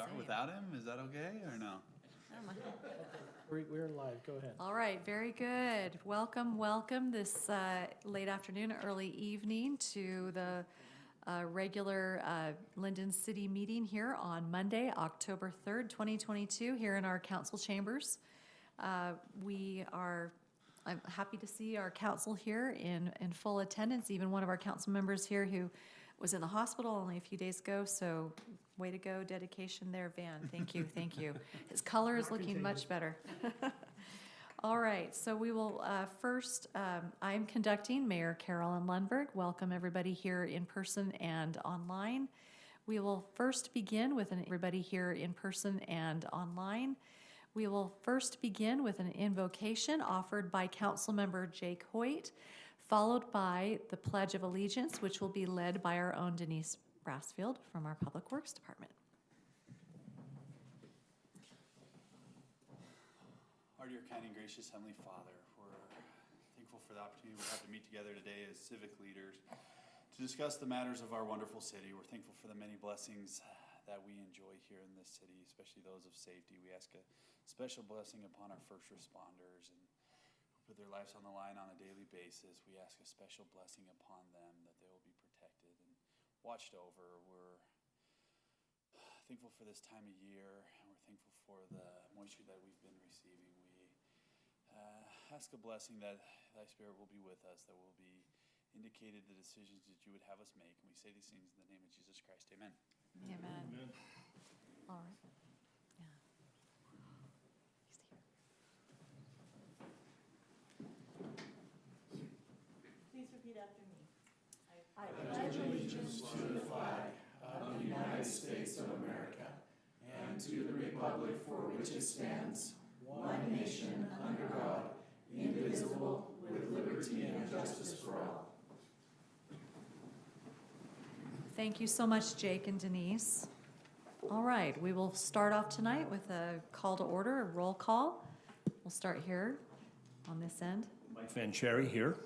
start same. without him? Is that okay or no? Oh, my. We're live, go ahead. All right, very good. Welcome this late afternoon, early evening to the regular Lindon City meeting here on Monday, October 3rd, 2022, here in our council chambers. I'm happy to see our council here in full attendance, even one of our council members here who was in the hospital only a few days ago, so way to go, dedication there, Van. Thank you, thank you. His color is looking much better. All right, so we will first, I'm conducting Mayor Carolyn Lundberg. Welcome everybody here in person and online. We will first begin with everybody here in person and online. We will first begin with an invocation offered by Councilmember Jake Hoyt, followed by the Pledge of Allegiance, which will be led by our own Denise Brassfield from our Public Works Department. Our dear, kind, and gracious Heavenly Father, we're thankful for the opportunity we have to meet together today as civic leaders to discuss the matters of our wonderful city. We're thankful for the many blessings that we enjoy here in this city, especially those of safety. We ask a special blessing upon our first responders and who put their lives on the line on a daily basis. We ask a special blessing upon them that they will be protected and watched over. We're thankful for this time of year, and we're thankful for the moisture that we've been receiving. We ask a blessing that thy spirit will be with us, that will be indicated the decisions that you would have us make. And we say these things in the name of Jesus Christ. Amen. Amen. Amen. All right. Yeah. He's here. Please repeat after me. I pledge allegiance to the flag of the United States of America and to the republic for which it stands, one nation under God, indivisible, with liberty and justice for all. Thank you so much, Jake and Denise. All right, we will start off tonight with a call to order, a roll call. We'll start here on this end. Mike Vancherry here.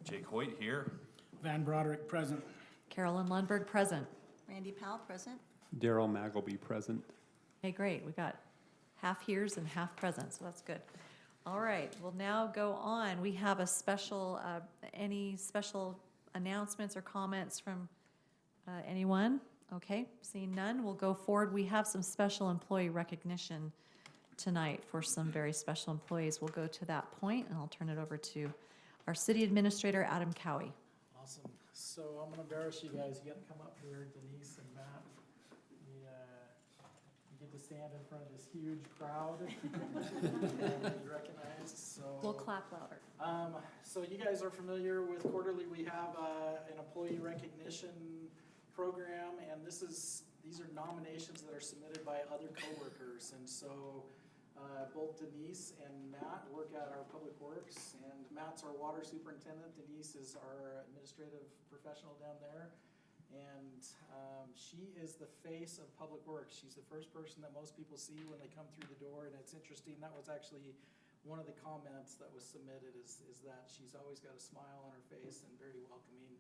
Jake Hoyt here. Van Broderick, present. Carolyn Lundberg, present. Randy Powell, present. Daryl Magleby, present. Okay, great. We got half here's and half present, so that's good. All right, we'll now go on. We have a special, any special announcements or comments from anyone? Okay, seeing none, we'll go forward. We have some special employee recognition tonight for some very special employees. We'll go to that point, and I'll turn it over to our city administrator, Adam Cowie. Awesome. So I'm gonna embarrass you guys. You gotta come up here, Denise and Matt. You get to stand in front of this huge crowd and be recognized. So We'll clap louder. So you guys are familiar with quarterly. We have an employee recognition program, and these are nominations that are submitted by other coworkers. And so both Denise and Matt work at our Public Works, and Matt's our water superintendent. Denise is our administrative professional down there. And she is the face of Public Works. She's the first person that most people see when they come through the door, and it's interesting. That was actually one of the comments that was submitted is that she's always got a smile on her face and very welcoming.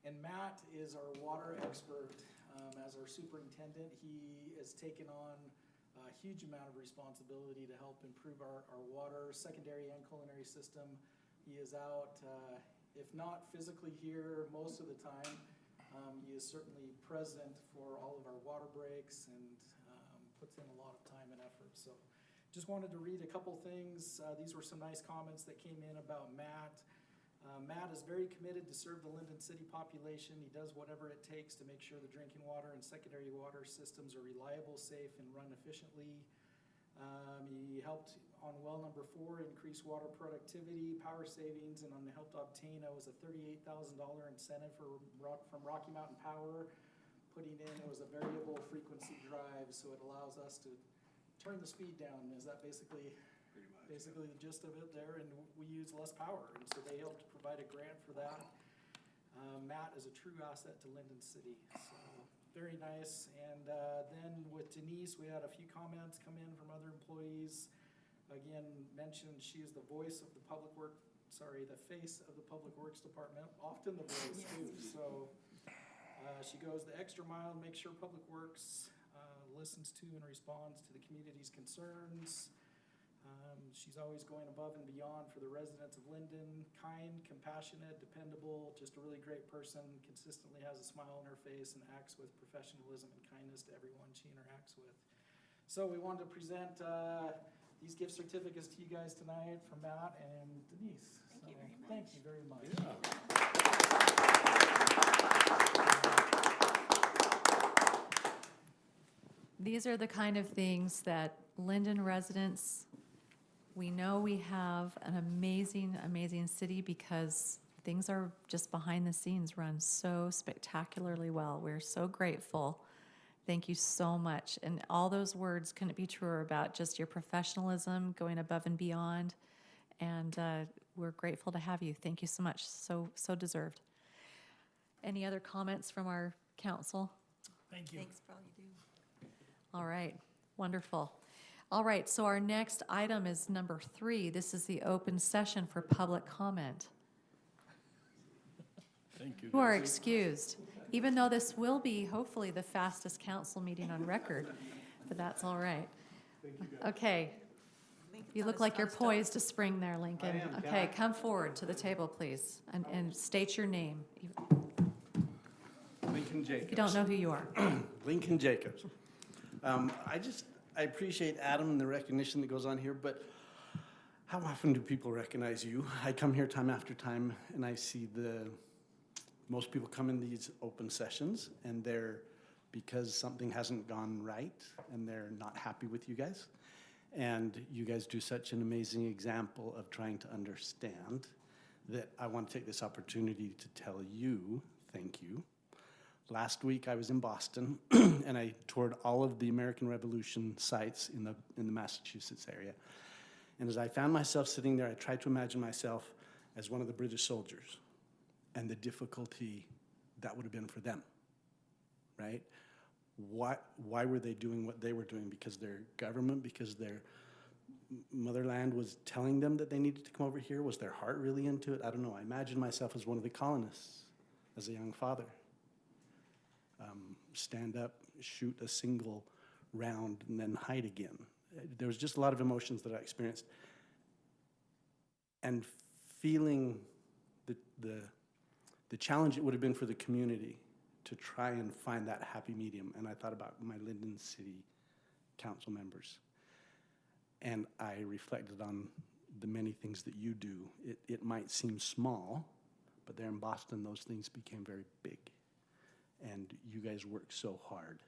And Matt is our water expert. As our superintendent, he has taken on a huge amount of responsibility to help improve our water, secondary and culinary system. He is out, if not physically here most of the time, he is certainly present for all of our water breaks and puts in a lot of time and effort. So just wanted to read a couple things. These were some nice comments that came in about Matt. Matt is very committed to serve the Lindon City population. He does whatever it takes to make sure the drinking water and secondary water systems are reliable, safe, and run efficiently. He helped on well number 4 increase water productivity, power savings, and helped obtain a $38,000 incentive from Rocky Mountain Power, putting in it was a variable frequency drive, so it allows us to turn the speed down. Is that basically the gist of it there? And we use less power, and so they helped provide a grant for that. Matt is a true asset to Lindon City, so very nice. And then with Denise, we had a few comments come in from other employees. Again, mentioned she is the voice of the the face of the Public Works Department, often the voice too. So she goes the extra mile to make sure Public Works listens to and responds to the community's concerns. She's always going above and beyond for the residents of Lindon, kind, compassionate, dependable, just a really great person, consistently has a smile on her face and acts with professionalism and kindness to everyone she interacts with. So we wanted to present these gift certificates to you guys tonight from Matt and Denise. Thank you very much. Thank you very much. These are the kind of things that Lindon residents, we know we have an amazing, amazing city because things are just behind the scenes run so spectacularly well. We're so grateful. Thank you so much. And all those words couldn't be truer about just your professionalism, going above and beyond. And we're grateful to have you. Thank you so much. So deserved. Any other comments from our council? Thank you. Thanks for all you do. All right, wonderful. All right, so our next item is number 3. This is the open session for public comment. Thank you. You are excused, even though this will be hopefully the fastest council meeting on record, but that's all right. Okay, you look like you're poised to spring there, Lincoln. Okay, come forward to the table, please, and state your name. Lincoln Jacobs. If you don't know who you are. Lincoln Jacobs. I appreciate Adam and the recognition that goes on here, but how often do people recognize you? I come here time after time and I see most people come in these open sessions and they're because something hasn't gone right and they're not happy with you guys. And you guys do such an amazing example of trying to understand that I want to take this opportunity to tell you, thank you. Last week I was in Boston and I toured all of the American Revolution sites in the Massachusetts area. And as I found myself sitting there, I tried to imagine myself as one of the British soldiers and the difficulty that would have been for them, right? Why were they doing what they were doing? Because their government, because their motherland was telling them that they needed to come over here? Was their heart really into it? I don't know. I imagined myself as one of the colonists, as a young father. Stand up, shoot a single round, and then hide again. There was just a lot of emotions that I experienced. And feeling the challenge it would have been for the community to try and find that happy medium. And I thought about my Lindon City Council members. And I reflected on the many things that you do. It might seem small, but there in Boston, those things became very big. And you guys work so hard.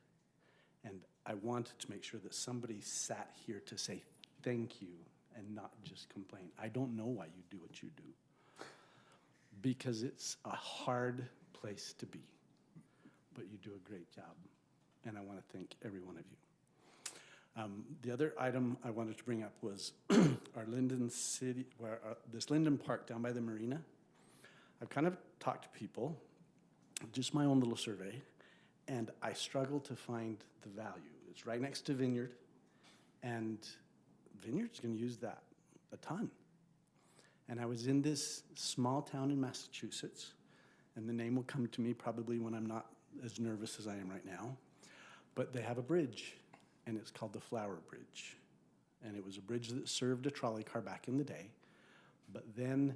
And I wanted to make sure that somebody sat here to say thank you and not just complain. I don't know why you do what you do, because it's a hard place to be, but you do a great job. And I want to thank every one of you. The other item I wanted to bring up was our Lindon City, this Lindon Park down by the marina. I've kind of talked to people, just my own little survey, and I struggle to find the value. It's right next to Vineyard, and Vineyard's going to use that a ton. And I was in this small town in Massachusetts, and the name will come to me probably when I'm not as nervous as I am right now, but they have a bridge, and it's called the Flower Bridge. And it was a bridge that served a trolley car back in the day, but then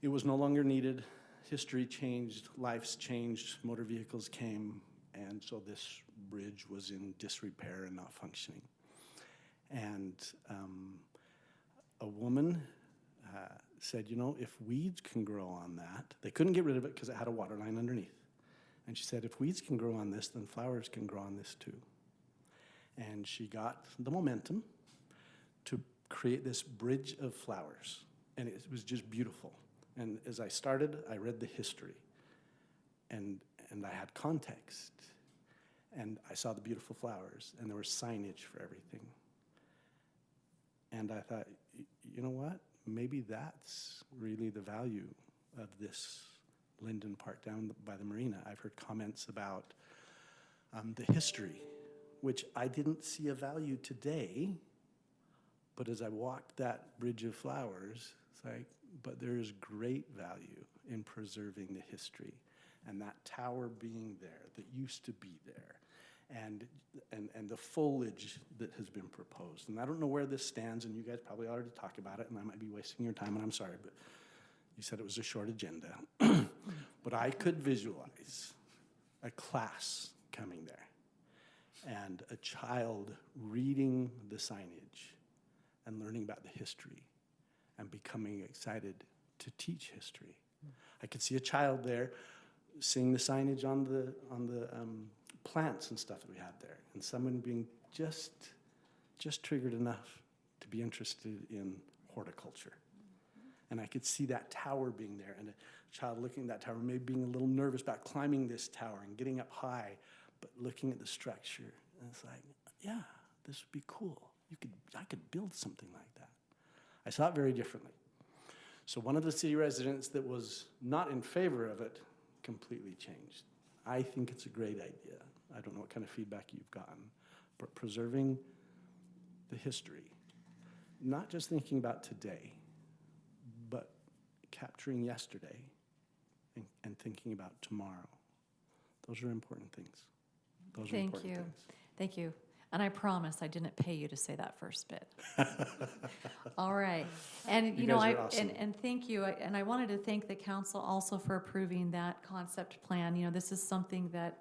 it was no longer needed. History changed, lives changed, motor vehicles came, and so this bridge was in disrepair and not functioning. And a woman said, you know, if weeds can grow on that, they couldn't get rid of it because it had a water line underneath. And she said, if weeds can grow on this, then flowers can grow on this too. And she got the momentum to create this bridge of flowers. And it was just beautiful. And as I started, I read the history, and I had context, and I saw the beautiful flowers, and there was signage for everything. And I thought, you know what? Maybe that's really the value of this Lindon Park down by the marina. I've heard comments about the history, which I didn't see a value today, but as I walked that bridge of flowers, it's like, but there is great value in preserving the history and that tower being there that used to be there. and the foliage that has been proposed. And I don't know where this stands, and you guys probably already talked about it, and I might be wasting your time, and I'm sorry, but you said it was a short agenda. But I could visualize a class coming there and a child reading the signage and learning about the history and becoming excited to teach history. I could see a child there seeing the signage on the plants and stuff that we had there, and someone being just triggered enough to be interested in horticulture. And I could see that tower being there, and a child looking at that tower, maybe being a little nervous about climbing this tower and getting up high, but looking at the structure, and it's like, yeah, this would be cool. I could build something like that. I saw it very differently. So one of the city residents that was not in favor of it completely changed. I think it's a great idea. I don't know what kind of feedback you've gotten, but preserving the history, not just thinking about today, but capturing yesterday and thinking about tomorrow. Those are important things. Those are important things. Thank you. And I promise I didn't pay you to say that first bit. All right. And You guys are awesome. and thank you. And I wanted to thank the council also for approving that concept plan. This is something that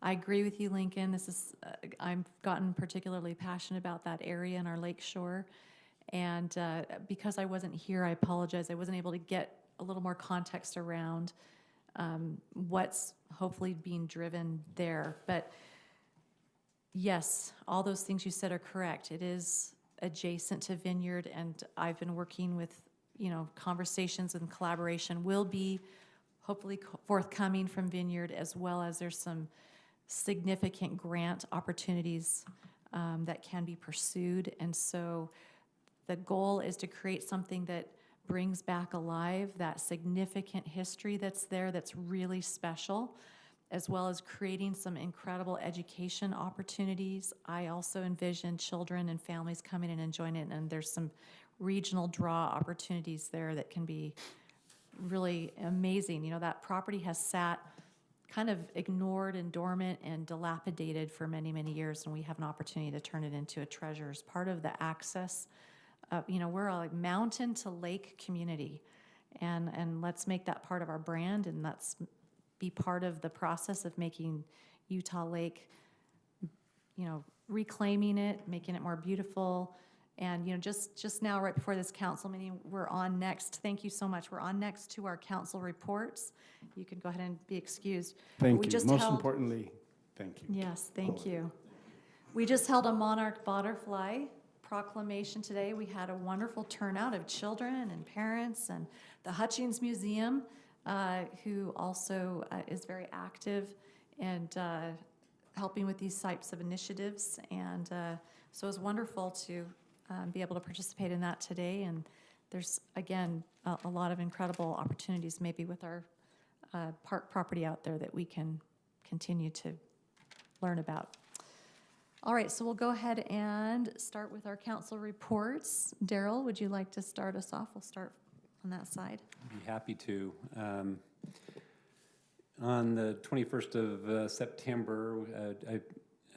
I agree with you, Lincoln. This is I've gotten particularly passionate about that area in our lake shore. And because I wasn't here, I apologize. I wasn't able to get a little more context around what's hopefully being driven there. But yes, all those things you said are correct. It is adjacent to Vineyard, and I've been working with, conversations and collaboration will be hopefully forthcoming from Vineyard, as well as there's some significant grant opportunities that can be pursued. And so the goal is to create something that brings back alive that significant history that's there that's really special, as well as creating some incredible education opportunities. I also envision children and families coming in and enjoying it, and there's some regional draw opportunities there that can be really amazing. That property has sat kind of ignored and dormant and dilapidated for many, many years, and we have an opportunity to turn it into a treasure as part of the access. We're a mountain to lake community, and let's make that part of our brand, and let's be part of the process of making Utah Lake, reclaiming it, making it more beautiful. And, just now, right before this council meeting, we're on next. Thank you so much. We're on next to our council reports. You can go ahead and be excused. Thank you. Most importantly, thank you. Yes, thank you. We just held a monarch butterfly proclamation today. We had a wonderful turnout of children and parents, and the Hutchings Museum, who also is very active and helping with these types of initiatives. And so it was wonderful to be able to participate in that today. And there's, again, a lot of incredible opportunities maybe with our park property out there that we can continue to learn about. All right, so we'll go ahead and start with our council reports. Daryl, would you like to start us off? We'll start on that side. I'd be happy to. On the 21st of September, I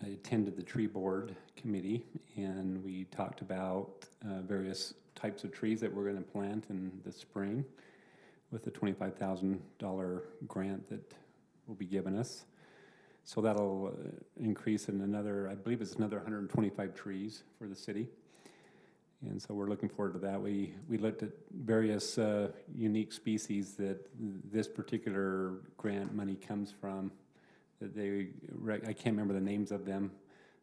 attended the tree board committee, and we talked about various types of trees that we're going to plant in the spring with the $25,000 grant that will be given us. So that'll increase in another, I believe it's another 125 trees for the city. And so we're looking forward to that. We looked at various unique species that this particular grant money comes from. That I can't remember the names of them,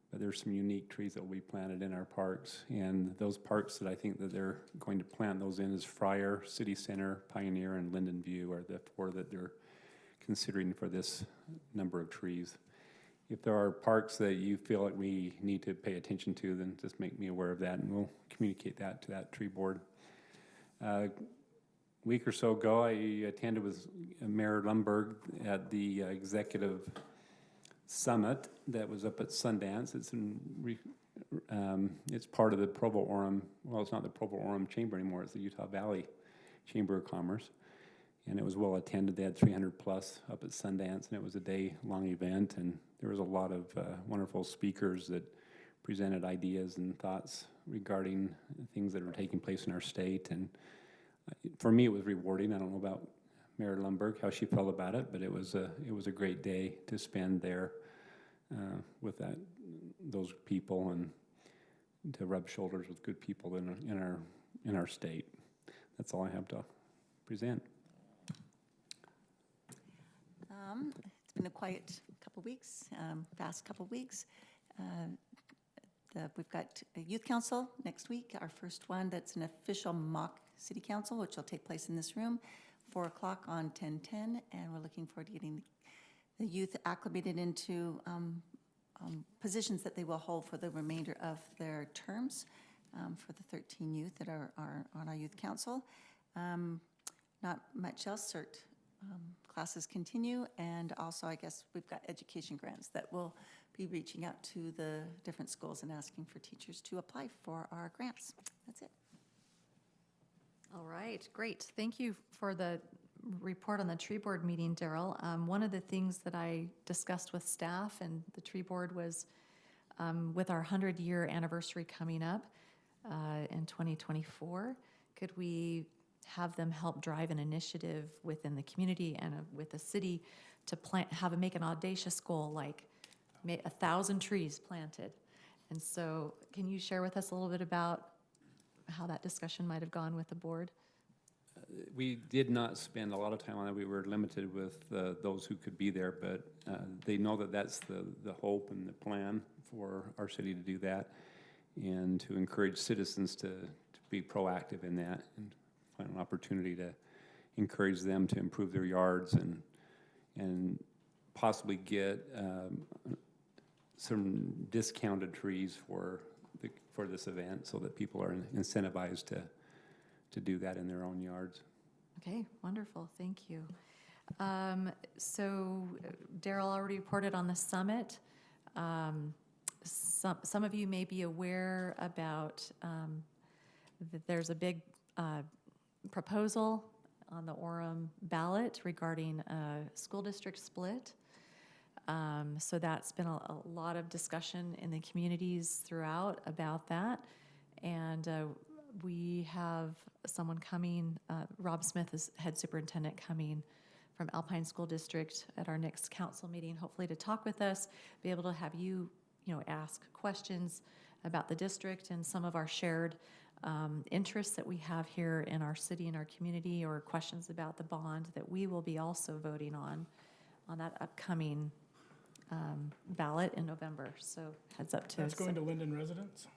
but there's some unique trees that will be planted in our parks. And those parks that I think that they're going to plant those in is Friar, City Center, Pioneer, and Lindon View are the 4 that they're considering for this number of trees. If there are parks that you feel like we need to pay attention to, then just make me aware of that, and we'll communicate that to that tree board. A week or so ago, I attended with Mayor Lumberg at the executive summit that was up at Sundance. It's part of the Provo-Orem. Well, it's not the Provo-Orem Chamber anymore. It's the Utah Valley Chamber of Commerce. And it was well attended. They had 300 plus up at Sundance, and it was a day-long event, and there was a lot of wonderful speakers that presented ideas and thoughts regarding things that are taking place in our state. And for me, it was rewarding. I don't know about Mayor Lundberg, how she felt about it, but it was a great day to spend there with those people and to rub shoulders with good people in our state. That's all I have to present. It's been a quiet couple weeks, fast couple weeks. We've got a youth council next week, our first one that's an official mock city council, which will take place in this room, 4 o'clock on 10/10, and we're looking forward to getting the youth acclimated into positions that they will hold for the remainder of their terms for the 13 youth that are on our youth council. Not much else. CERT classes continue, and also I guess we've got education grants that will be reaching out to the different schools and asking for teachers to apply for our grants. That's it. All right, great. Thank you for the report on the tree board meeting, Daryl. One of the things that I discussed with staff and the tree board was with our 100-year anniversary coming up in 2024, could we have them help drive an initiative within the community and with the city to make an audacious goal, like 1,000 trees planted. And so can you share with us a little bit about how that discussion might have gone with the board? We did not spend a lot of time on it. We were limited with those who could be there, but they know that that's the hope and the plan for our city to do that, and to encourage citizens to be proactive in that and find an opportunity to encourage them to improve their yards and possibly get some discounted trees for this event, so that people are incentivized to do that in their own yards. Okay, wonderful, thank you. So Daryl already reported on the summit. Some of you may be aware about that there's a big proposal on the Orem ballot regarding a school district split. So that's been a lot of discussion in the communities throughout about that. And we have someone coming, Rob Smith is head superintendent, coming from Alpine School District at our next council meeting, hopefully to talk with us, be able to have you ask questions about the district and some of our shared interests that we have here in our city and our community, or questions about the bond that we will be also voting on that upcoming ballot in November. So heads up to That's going to Lindon residents?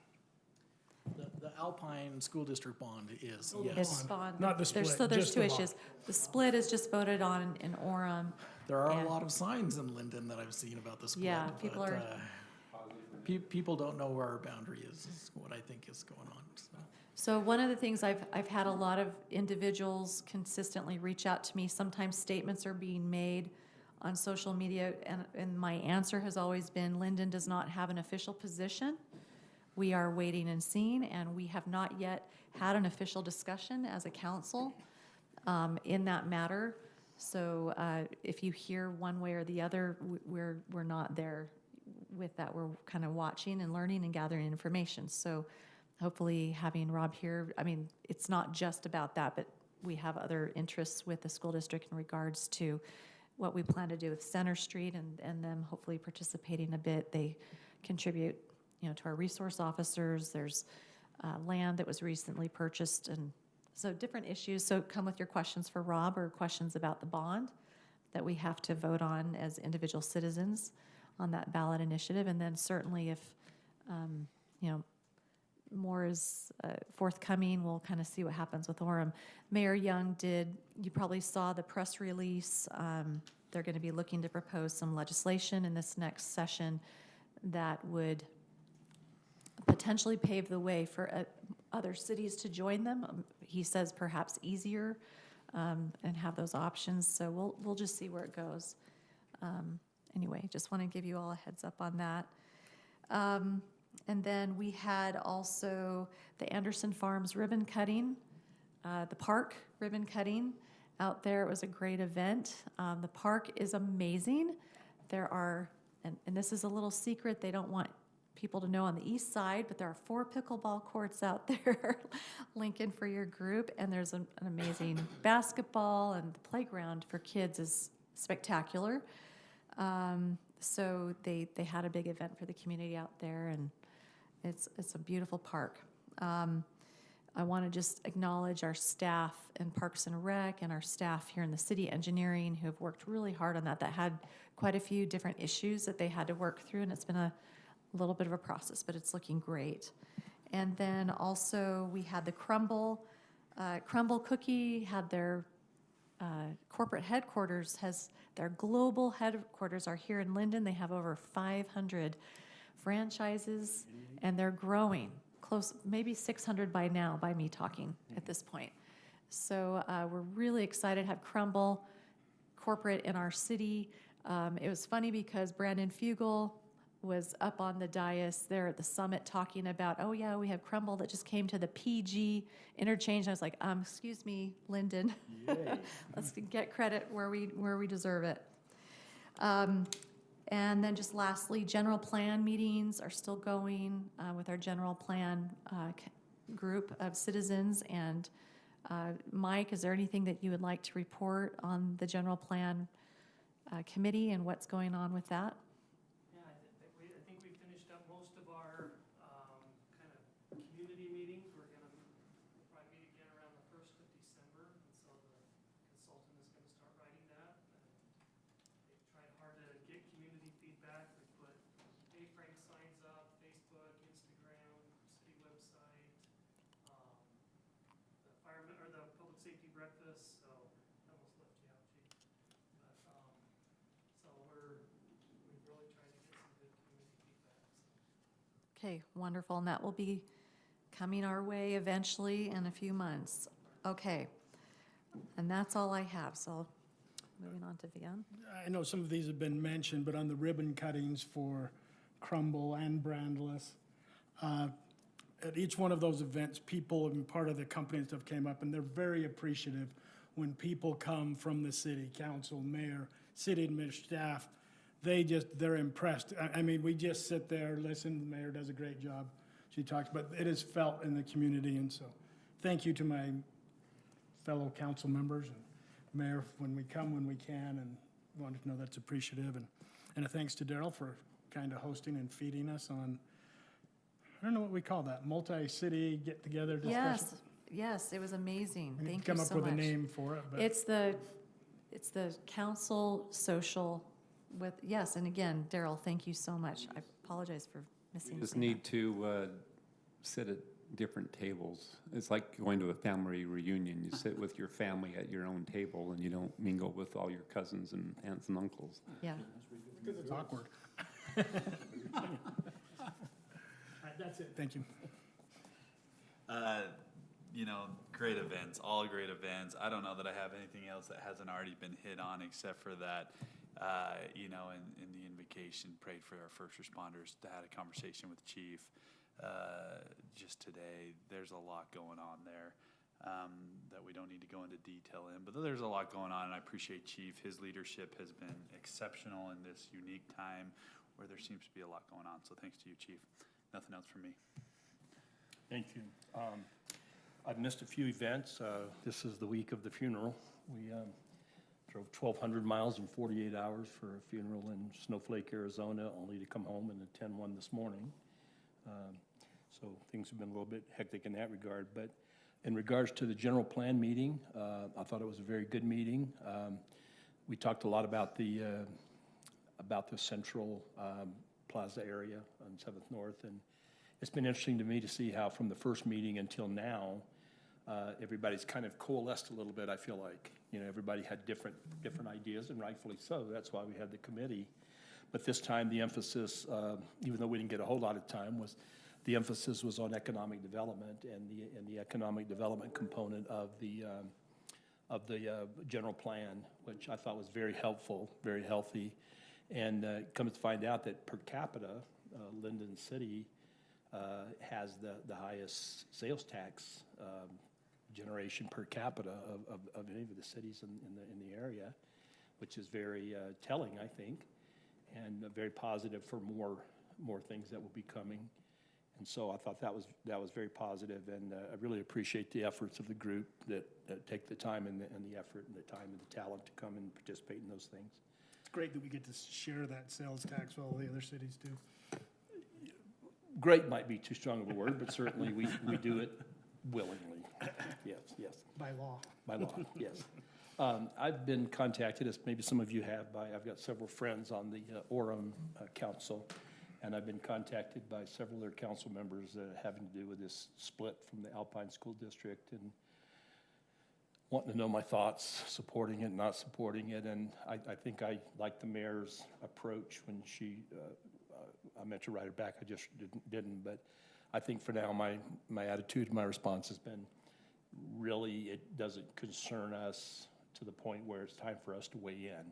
The Alpine School District bond is, Oh, yes. It's bond. Not the split, So there's just two the bond. issues. The split is just voted on in Orem. There are And- a lot of signs in Lindon that I've seen about the split. Yeah, people but, are- people don't know where our boundary is what I think is going on. So. So one of the things I've had a lot of individuals consistently reach out to me. Sometimes statements are being made on social media, and my answer has always been, Lindon does not have an official position. We are waiting and seeing, and we have not yet had an official discussion as a council in that matter. So if you hear one way or the other, we're not there with that. We're kind of watching and learning and gathering information. So hopefully having Rob here, I mean, it's not just about that, but we have other interests with the school district in regards to what we plan to do with Center Street, and them hopefully participating a bit. They contribute, to our resource officers. There's land that was recently purchased, and so different issues. So come with your questions for Rob, or questions about the bond that we have to vote on as individual citizens on that ballot initiative. And then certainly if, more is forthcoming, we'll kind of see what happens with Orem. Mayor Young you probably saw the press release. They're going to be looking to propose some legislation in this next session that would potentially pave the way for other cities to join them. He says perhaps easier, and have those options. So we'll just see where it goes. Anyway, just want to give you all a heads up on that. And then we had also the Anderson Farms ribbon cutting, the park ribbon cutting out there. It was a great event. The park is amazing. There are and this is a little secret, they don't want people to know on the east side, but there are 4 pickleball courts out there, Lincoln, for your group, and there's an amazing basketball, and the playground for kids is spectacular. So they had a big event for the community out there, and it's a beautiful park. I want to just acknowledge our staff in Parks and Rec and our staff here in the city engineering who have worked really hard on that. That had quite a few different issues that they had to work through, and it's been a little bit of a process, but it's looking great. And then also we had the Crumble Cookie had their corporate headquarters, their global headquarters are here in Lindon. They have over 500 franchises, and they're growing. Close, maybe 600 by now, by me talking at this point. So we're really excited to have Crumble corporate in our city. It was funny because Brandon Fugel was up on the dais there at the summit talking about, oh yeah, we have Crumble that just came to the PG interchange. I was like, excuse me, Lindon. Let's get credit where we deserve it. And then just lastly, general plan meetings are still going with our general plan group of citizens. And Mike, is there anything that you would like to report on the general plan committee and what's going on with that? Yeah, I think we finished up most of our kind of community meetings. We're going to probably meet again around the 1st of December, and so the consultant is going to start writing that. They've tried hard to get community feedback. We put A-frame signs up, Facebook, Instagram, city website, the fireman or the public safety breakfast. So I almost left you out, Chief. But so we've really tried to get some good community feedback. So. Okay, wonderful. And that will be coming our way eventually in a few months. Okay. And that's all I have. So moving on to Vian. I know some of these have been mentioned, but on the ribbon cuttings for Crumble and Brandless, at each one of those events, people and part of the company and stuff came up, and they're very appreciative when people come from the city council, mayor, city administrative staff. They're impressed. I mean, we just sit there, listen, the mayor does a great job. She talks, but it is felt in the community, and so thank you to my fellow council members and mayor when we come when we can, and wanted to know that's appreciative. And a thanks to Daryl for kind of hosting and feeding us on, I don't know what we call that, multi-city get-together discussion? Yes, it was amazing. We need Thank to you come so up with much. a name for it, but It's the council social with, yes, and again, Daryl, thank you so much. I apologize for missing. You just saying that. need to sit at different tables. It's like going to a family reunion. You sit with your family at your own table, and you don't mingle with all your cousins and aunts and uncles. Yeah. because it's awkward. That's it, thank you. You know, great events, all great events. I don't know that I have anything else that hasn't already been hit on except for that, you know, in the invocation, prayed for our first responders, had a conversation with Chief just today. There's a lot going on there that we don't need to go into detail in, but there's a lot going on, and I appreciate Chief. His leadership has been exceptional in this unique time where there seems to be a lot going on. So thanks to you, Chief. Nothing else from me. Thank you. I've missed a few events. This is the week of the funeral. We drove 1,200 miles in 48 hours for a funeral in Snowflake, Arizona, only to come home and attend one this morning. So things have been a little bit hectic in that regard. But in regards to the general plan meeting, I thought it was a very good meeting. We talked a lot about the central plaza area on 7th North, and it's been interesting to me to see how from the first meeting until now, everybody's kind of coalesced a little bit, I feel like. You know, everybody had different ideas, and rightfully so. That's why we had the committee. But this time, the emphasis, even though we didn't get a whole lot of time, the emphasis was on economic development and the economic development component of the general plan, which I thought was very helpful, very healthy. And comes to find out that per capita, Lindon City has the highest sales tax generation per capita of any of the cities in the area, which is very telling, I think. and very positive for more things that will be coming. And so I thought that was very positive, and I really appreciate the efforts of the group that take the time and the effort and the time and the talent to come and participate in those things. It's great that we get to share that sales tax with all the other cities too. Great might be too strong of a word, but certainly we do it willingly. Yes. By law. By law, yes. I've been contacted, as maybe some of you have, I've got several friends on the Orem Council, and I've been contacted by several of their council members having to do with this split from the Alpine School District, and wanting to know my thoughts, supporting it, not supporting it. And I think I like the mayor's approach when she, I meant to write her back, I just didn't. But I think for now, my attitude, my response has been, really, it doesn't concern us to the point where it's time for us to weigh in.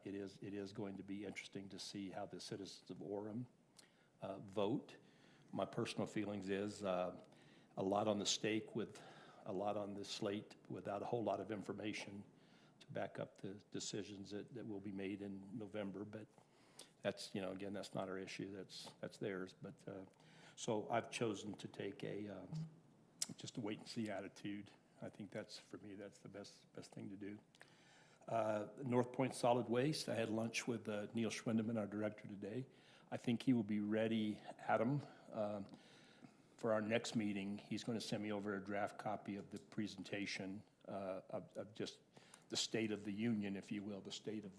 It is going to be interesting to see how the citizens of Orem vote. My personal feelings is a lot on the stake with a lot on the slate without a whole lot of information to back up the decisions that will be made in November. But that's, again, that's not our issue. That's theirs. But so I've chosen to take just a wait and see attitude. I think for me, that's the best thing to do. North Point Solid Waste, I had lunch with Neil Schwindeman, our director, today. I think he will be ready, Adam, for our next meeting. He's going to send me over a draft copy of the presentation of just the state of the union, if you will, the state of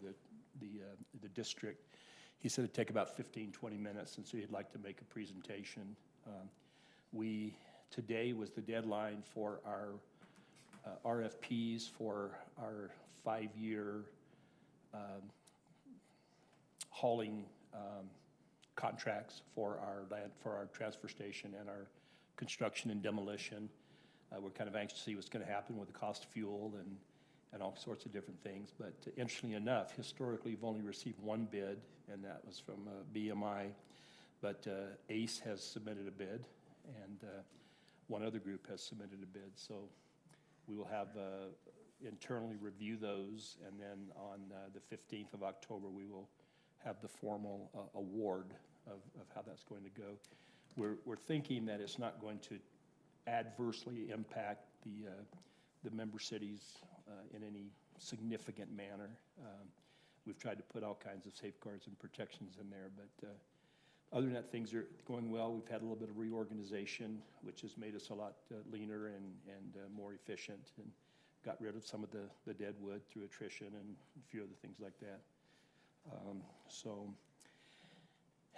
the district. He said it'd take about 15, 20 minutes, and so he'd like to make a presentation. Today was the deadline for our RFPs for our 5-year hauling contracts for our transfer station and our construction and demolition. We're kind of anxious to see what's going to happen with the cost of fuel and all sorts of different things. But interestingly enough, historically, we've only received one bid, and that was from BMI. But ACE has submitted a bid, and one other group has submitted a bid. So we will have internally review those, and then on the 15th of October, we will have the formal award of how that's going to go. We're thinking that it's not going to adversely impact the member cities in any significant manner. We've tried to put all kinds of safeguards and protections in there, but other than that, things are going well. We've had a little bit of reorganization, which has made us a lot leaner and more efficient, and got rid of some of the dead wood through attrition and a few other things like that.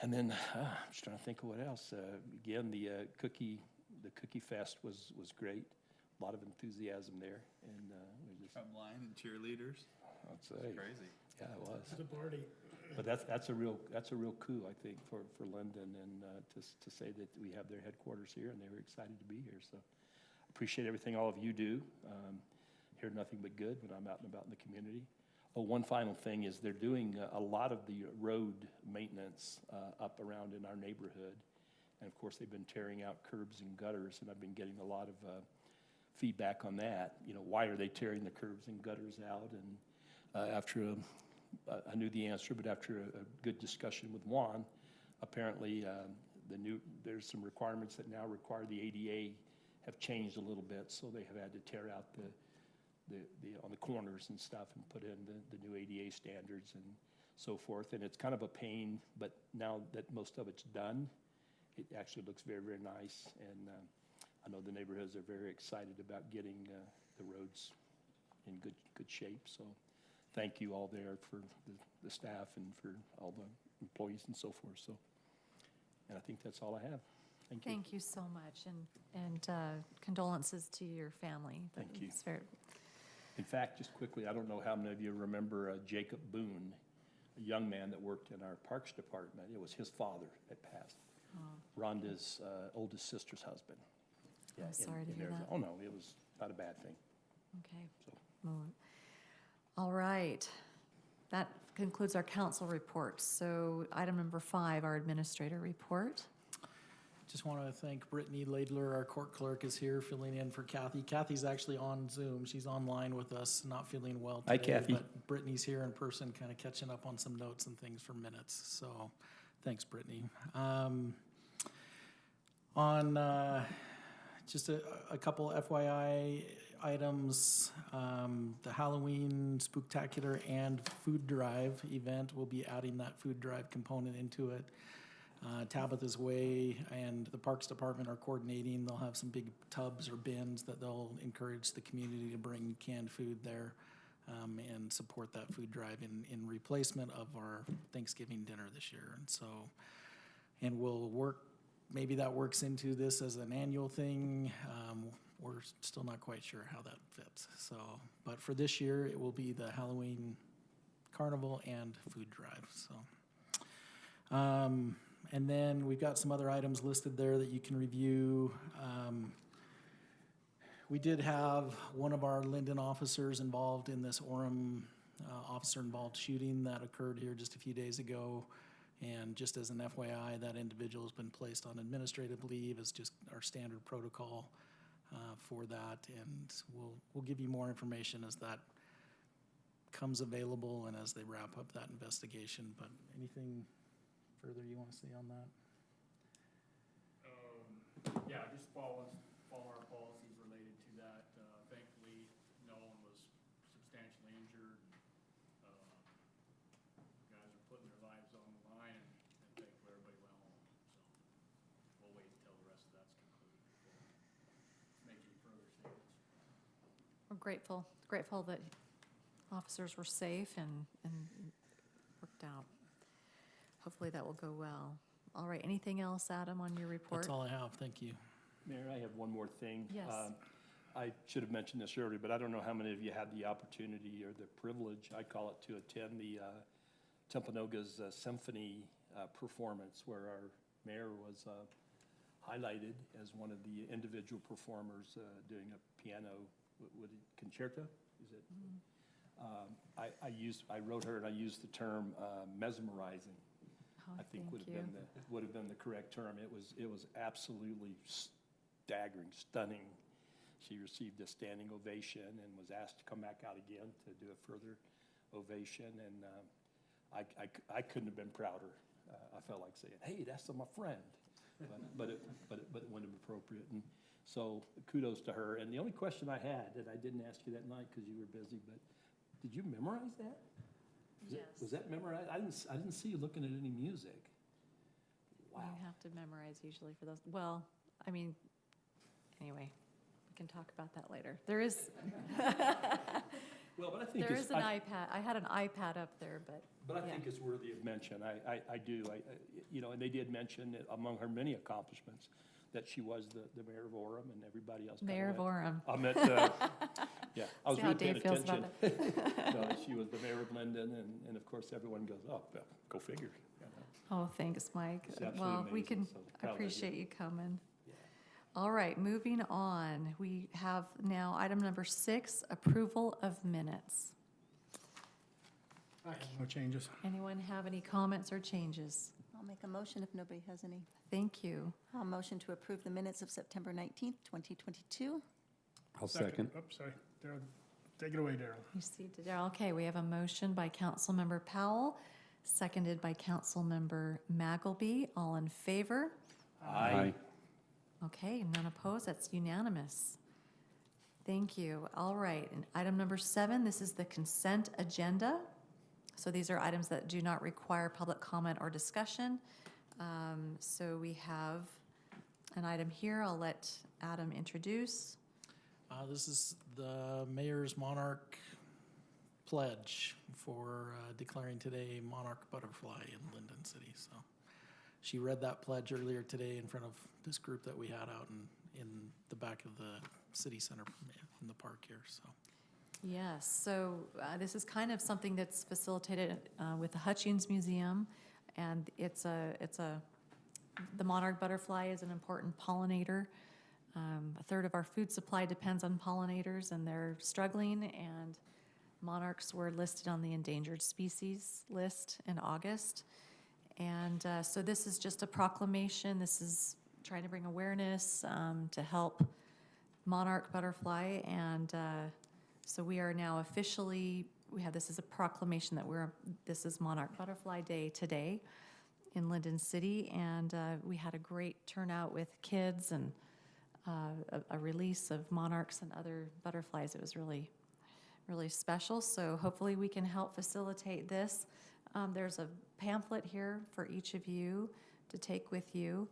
And then I'm just trying to think of what else. Again, the Cookie Fest was great. A lot of enthusiasm there, and Drumline and cheerleaders. I'd say It's crazy. Yeah, it was. It's a party. But that's a real coup, I think, for Lindon, and to say that we have their headquarters here, and they were excited to be here. So appreciate everything all of you do. Hear nothing but good when I'm out and about in the community. Oh, one final thing is they're doing a lot of the road maintenance up around in our neighborhood, and of course they've been tearing out curbs and gutters, and I've been getting a lot of feedback on that. Why are they tearing the curbs and gutters out? And after I knew the answer, but after a good discussion with Juan, apparently there's some requirements that now require the ADA have changed a little bit, so they have had to tear out the on the corners and stuff and put in the new ADA standards and so forth. And it's kind of a pain, but now that most of it's done, it actually looks very, very nice. And I know the neighborhoods are very excited about getting the roads in good shape. So thank you all there for the staff and for all the employees and so forth. So, and I think that's all I have. Thank you. Thank you so much, and condolences to your family. Thank you. It's very, In fact, just quickly, I don't know how many of you remember Jacob Boone, a young man that worked in our Parks Department. It was his father that passed. Rhonda's oldest sister's husband. I'm sorry to hear Arizona. that. Oh, no, it was not a bad thing. okay. So. Well, all right. That concludes our council reports. So item number 5, our administrator report. just want to thank Brittany Laidler, our court clerk, is here filling in for Kathy. Kathy's actually on Zoom. She's online with us, not feeling well today. Hi, Kathy. But Brittany's here in person, kind of catching up on some notes and things for minutes. So thanks, Brittany. Just a couple FYI items, the Halloween Spooktacular and Food Drive event, we'll be adding that food drive component into it. Tabitha's Way and the Parks Department are coordinating. They'll have some big tubs or bins that they'll encourage the community to bring canned food there and support that food drive in replacement of our Thanksgiving dinner this year. And we'll work, maybe that works into this as an annual thing. We're still not quite sure how that fits. So, but for this year, it will be the Halloween Carnival and food drive. So, and then we've got some other items listed there that you can review. We did have one of our Lindon officers involved in this Orem officer-involved shooting that occurred here just a few days ago. And just as an FYI, that individual has been placed on administrative leave as just our standard protocol for that. And we'll give you more information as that comes available and as they wrap up that investigation. But anything further you want to say on that? Yeah, just follow our policies related to that. Thankfully, no one was substantially injured. Guys are putting their lives on the line, and thankfully everybody went home. So we'll wait until the rest of that's concluded before making further statements. We're grateful that officers were safe and worked out. Hopefully that will go well. All right, anything else, Adam, on your report? That's all I have. Thank you. Mayor, I have one more thing. Yes. I should have mentioned this earlier, but I don't know how many of you had the opportunity or the privilege, I call it, to attend the Timpanogos symphony performance, where our mayor was highlighted as one of the individual performers doing a piano concerto. Is it? I wrote her and I used the term mesmerizing. Oh, I think thank would have been the correct term. It was absolutely staggering, stunning. She received a standing ovation and was asked to come back out again to do a further ovation, and I couldn't have been prouder. I felt like saying, "Hey, that's my friend," but it wasn't appropriate. And so kudos to her. And the only question I had, that I didn't ask you that night because you were busy, but did you memorize that? Yes. Was that memorized? I didn't see you looking at any music. Wow. You have to memorize usually for those. Well, I mean, anyway, we can talk about that later. There is, Well, but I think there is an iPad. I had an iPad up there, but. But I yeah. think it's worthy of mention. I do. And they did mention that among her many accomplishments that she was the mayor of Orem, and everybody else. Mayor of Orem. I meant, yeah, I was See how really paying Dave feels about attention. No, she was the mayor of Lindon, and of course everyone goes, "Oh, well, go figure." You know. Oh, thanks, Mike. It's absolutely Well, we amazing, can so proud of you. appreciate you coming. Yeah. All right, moving on. We have now item number 6, approval of minutes. No changes. Anyone have any comments or changes? I'll make a motion if nobody has any. Thank you. I'll motion to approve the minutes of September 19th, 2022. I'll second. Oops, sorry. Daryl, take it away, Daryl. You see, Darrell. Okay, we have a motion by Councilmember Powell, seconded by Councilmember Magleby. All in favor? Aye. Okay, none opposed. That's unanimous. Thank you. All right, and item number 7, this is the consent agenda. So these are items that do not require public comment or discussion. So we have an item here. I'll let Adam introduce. This is the mayor's monarch pledge for declaring today Monarch Butterfly in Lindon City. So she read that pledge earlier today in front of this group that we had out in the back of the city center in the park here. So. Yes, so this is kind of something that's facilitated with the Hutchings Museum, and the monarch butterfly is an important pollinator. A third of our food supply depends on pollinators, and they're struggling, and monarchs were listed on the endangered species list in August. And so this is just a proclamation. This is trying to bring awareness to help monarch butterfly. And so we are now officially, we have this as a proclamation that this is Monarch Butterfly Day today in Lindon City. And we had a great turnout with kids and a release of monarchs and other butterflies. It was really, really special. So hopefully we can help facilitate this. There's a pamphlet here for each of you to take with you,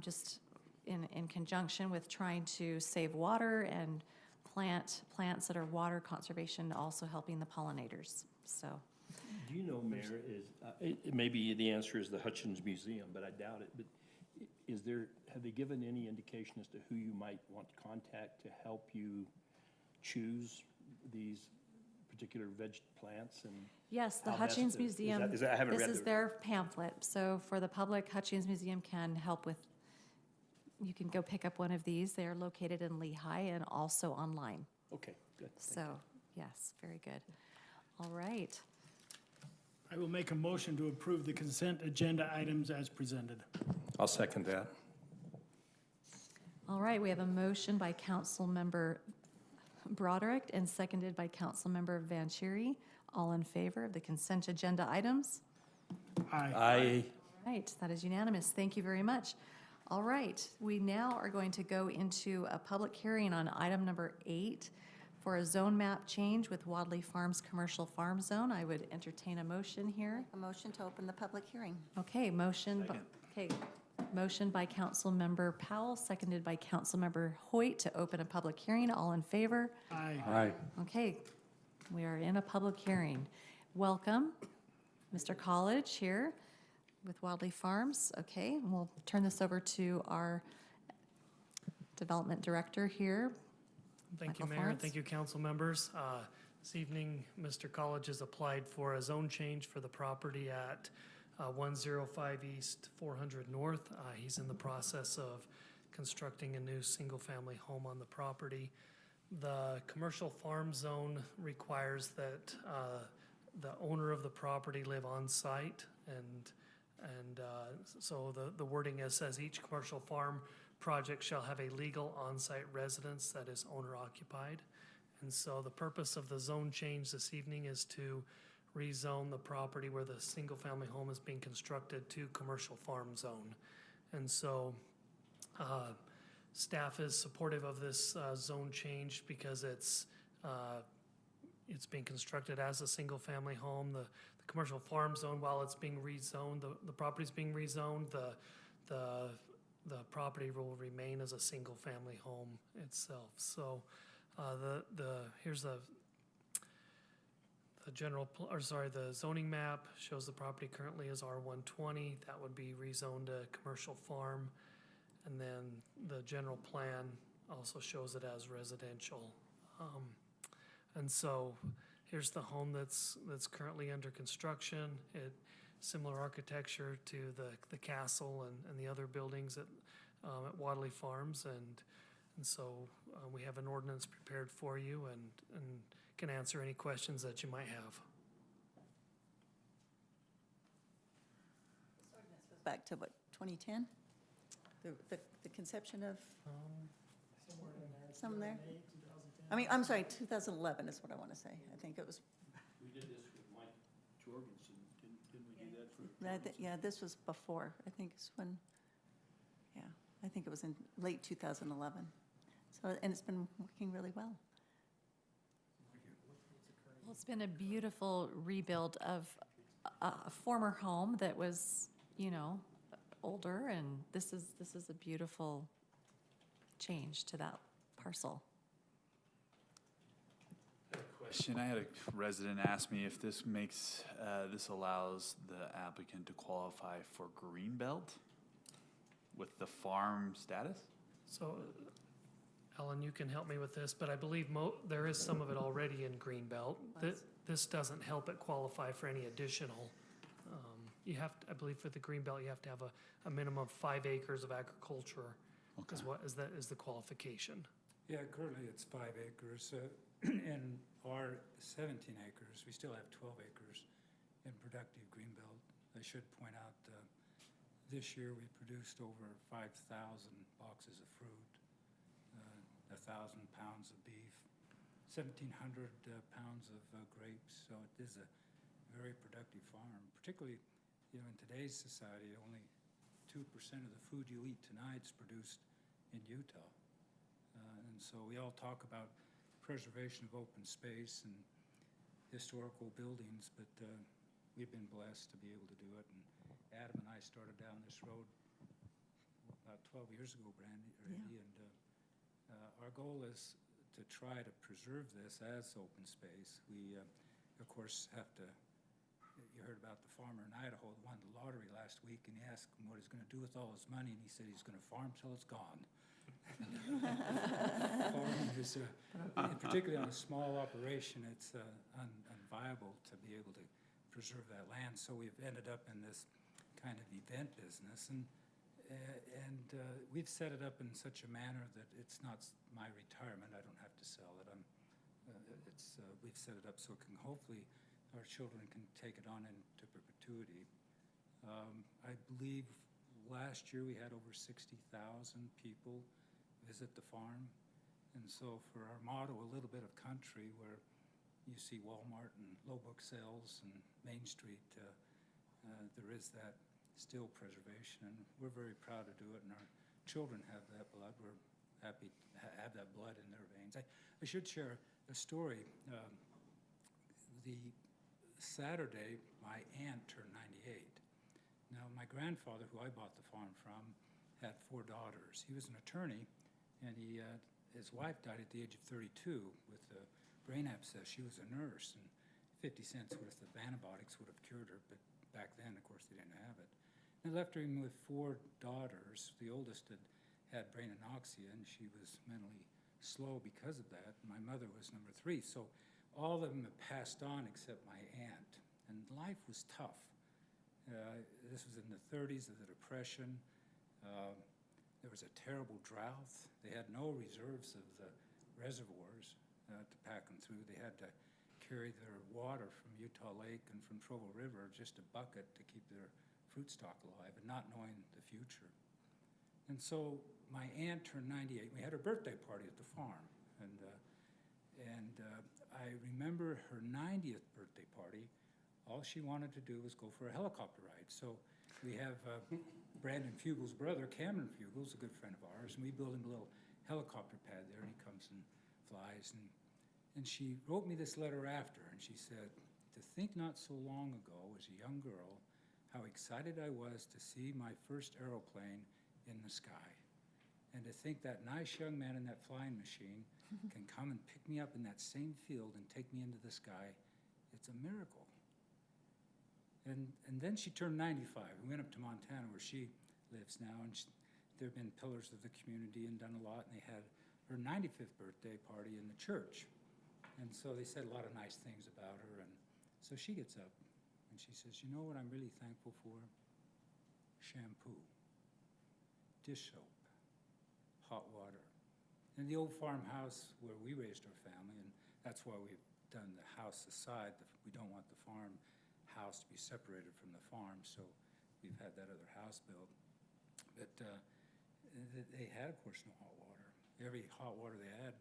just in conjunction with trying to save water and plant plants that are water conservation, also helping the pollinators. So, Do you know, Mayor, maybe the answer is the Hutchins Museum, but I doubt it, but have they given any indication as to who you might want to contact to help you choose these particular plants and? yes, the how best Hutchins to- Museum, is that- I haven't this read is the- their pamphlet. So for the public, Hutchins Museum can help with, you can go pick up one of these. They are located in Lehigh and also online. Okay, good. Thank So, yes, very good. All right. I will make a motion to approve the consent agenda items as presented. I'll second that. All right, we have a motion by Councilmember Broderick and seconded by Councilmember Vanchery. All in favor of the consent agenda items? Aye. All right, that is unanimous. Thank you very much. All right, we now are going to go into a public hearing on item number 8 for a zone map change with Wadley Farms Commercial Farm Zone. I would entertain a motion here. A motion to open the public hearing. Okay, motion, motion by Councilmember Powell, seconded by Councilmember Hoyt to open a public hearing. All in favor? Aye. Aye. Okay, we are in a public hearing. Welcome, Mr. College here with Wildly Farms. Okay, and we'll turn this over to our development director here. Thank you, Michael Mayor, and Florence. thank you, council members. This evening, Mr. College has applied for a zone change for the property at 105 East, 400 North. He's in the process of constructing a new single-family home on the property. The commercial farm zone requires that the owner of the property live on site, and so the wording says each commercial farm project shall have a legal on-site residence that is owner-occupied. And so the purpose of the zone change this evening is to rezone the property where the single-family home is being constructed to commercial farm zone. And so staff is supportive of this zone change because it's being constructed as a single-family home. The commercial farm zone, while it's being rezoned, the property's being rezoned, the property will remain as a single-family home itself. So here's the the zoning map shows the property currently is R120. That would be rezoned to commercial farm. And then the general plan also shows it as residential. And so here's the home that's currently under construction. Similar architecture to the castle and the other buildings at Wadley Farms. And so we have an ordinance prepared for you and can answer any questions that you might have. Back to what, 2010? The conception of, Somewhere in there. Some there? 2008, 2010. I mean, I'm sorry, 2011 is what I want to say. I think it was, We did this with Mike Jorgensen, didn't we do that for? yeah, this was before. I think it's when, yeah, I think it was in late 2011. So, and it's been working really well. Well, it's been a beautiful rebuild of a former home that was, older, and this is a beautiful change to that parcel. Question, I had a resident ask me if this allows the applicant to qualify for Greenbelt with the farm status? So, Ellen, you can help me with this, but I believe there is some of it already in Greenbelt. This doesn't help it qualify for any additional. You have to, I believe for the Greenbelt, you have to have a minimum of 5 acres of agriculture is the qualification. Yeah, currently it's 5 acres. In our 17 acres, we still have 12 acres in productive greenbelt. I should point out This year, we produced over 5,000 boxes of fruit, 1,000 pounds of beef, 1,700 pounds of grapes. So it is a very productive farm, particularly, in today's society, only 2% of the food you eat tonight is produced in Utah. And so we all talk about preservation of open space and historical buildings, but we've been blessed to be able to do it. And Adam and I started down this road about 12 years ago, Randy, and our goal is to try to preserve this as open space. We, of course, have to, you heard about the farmer in Idaho that won the lottery last week, and he asked him what he's going to do with all his money, and he said he's going to farm till it's gone. Farming is, particularly on a small operation, it's unviable to be able to preserve that land. So we've ended up in this kind of event business, and we've set it up in such a manner that it's not my retirement. I don't have to sell it. We've set it up so it can hopefully our children can take it on into perpetuity. I believe last year we had over 60,000 people visit the farm, and so for our motto, a little bit of country, where you see Walmart and low book sales and Main Street, there is that still preservation, and we're very proud to do it, and our children have that blood. We're happy to have that blood in their veins. I should share a story. The Saturday, my aunt turned 98. Now, my grandfather, who I bought the farm from, had 4 daughters. He was an attorney, and his wife died at the age of 32 with a brain abscess. She was a nurse, and 50 cents worth of antibiotics would have cured her, but back then, of course, they didn't have it. And I left her with 4 daughters. The oldest had brain anoxia, and she was mentally slow because of that. My mother was number 3. So all of them have passed on except my aunt. And life was tough. This was in the 30s of the Depression. There was a terrible drought. They had no reserves of the reservoirs to pack them through. They had to carry their water from Utah Lake and from Provo River, just a bucket, to keep their fruit stock alive, and not knowing the future. And so my aunt turned 98. We had her birthday party at the farm, and I remember her 90th birthday party. All she wanted to do was go for a helicopter ride. So we have Brandon Fugel's brother, Cameron Fugel's a good friend of ours, and we built him a little helicopter pad there, and he comes and flies. And she wrote me this letter after, and she said, "To think not so long ago, as a young girl, how excited I was to see my first aeroplane in the sky. And to think that nice young man in that flying machine can come and pick me up in that same field and take me into the sky, it's a miracle." And then she turned 95. We went up to Montana, where she lives now, and there have been pillars of the community and done a lot, and they had her 95th birthday party in the church. And so they said a lot of nice things about her, and so she gets up and she says, "You know what I'm really thankful for? Shampoo, dish soap, hot water." And the old farmhouse where we raised our family, and that's why we've done the house aside. We don't want the farm house to be separated from the farm, so we've had that other house built. But they had, of course, no hot water. Every hot water they had,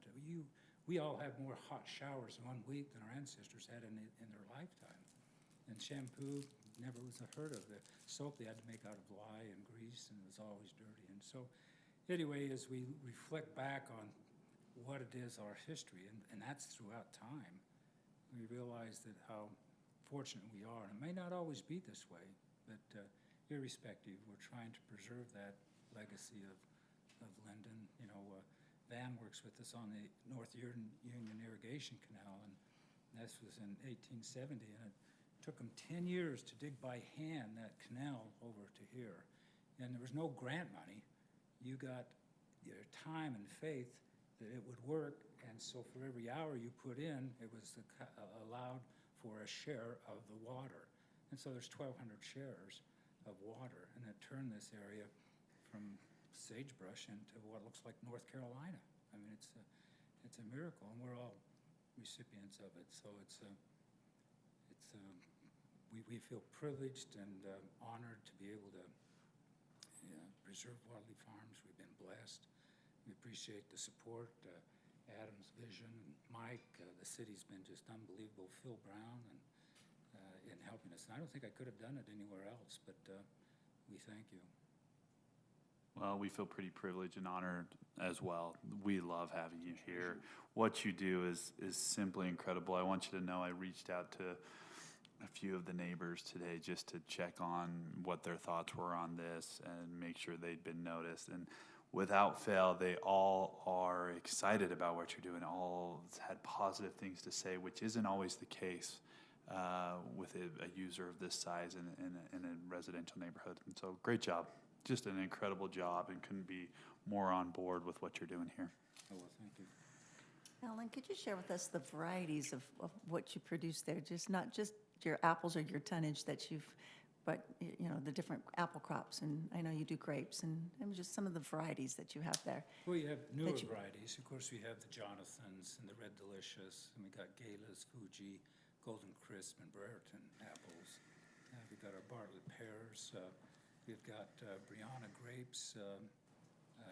we all have more hot showers in 1 week than our ancestors had in their lifetime. And shampoo never was heard of. The soap they had to make out of lye and grease, and it was always dirty. And so anyway, as we reflect back on what it is, our history, and that's throughout time, we realize that how fortunate we are. And it may not always be this way, but irrespective, we're trying to preserve that legacy of Lindon. You know, Van works with us on the North Union Irrigation Canal, and this was in 1870, and it took them 10 years to dig by hand that canal over to here. And there was no grant money. You got your time and faith that it would work, and so for every hour you put in, it was allowed for a share of the water. And so there's 1,200 shares of water, and it turned this area from sagebrush into what looks like North Carolina. I mean, it's a miracle, and we're all recipients of it. So we feel privileged and honored to be able to preserve Wadley Farms. We've been blessed. We appreciate the support, Adam's vision, and Mike. The city's been just unbelievable. Phil Brown and in helping us. And I don't think I could have done it anywhere else, but we thank you. Well, we feel pretty privileged and honored as well. We love having you here. What you do is simply incredible. I want you to know I reached out to a few of the neighbors today just to check on what their thoughts were on this and make sure they'd been noticed. And without fail, they all are excited about what you're doing. All had positive things to say, which isn't always the case with a user of this size in a residential neighborhood. And so great job. Just an incredible job, and couldn't be more on board with what you're doing here. Oh, well, thank you. Alan, could you share with us the varieties of what you produce there? Not just your apples or your tonnage that you've, but, you know, the different apple crops, and I know you do grapes, and just some of the varieties that you have there. Well, you have newer varieties. Of course, we have the Jonathans and the Red Delicious, and we got Gala's, Fuji, Golden Crisp, and Brereton apples. We've got our Bartlett pears. We've got Brianna grapes,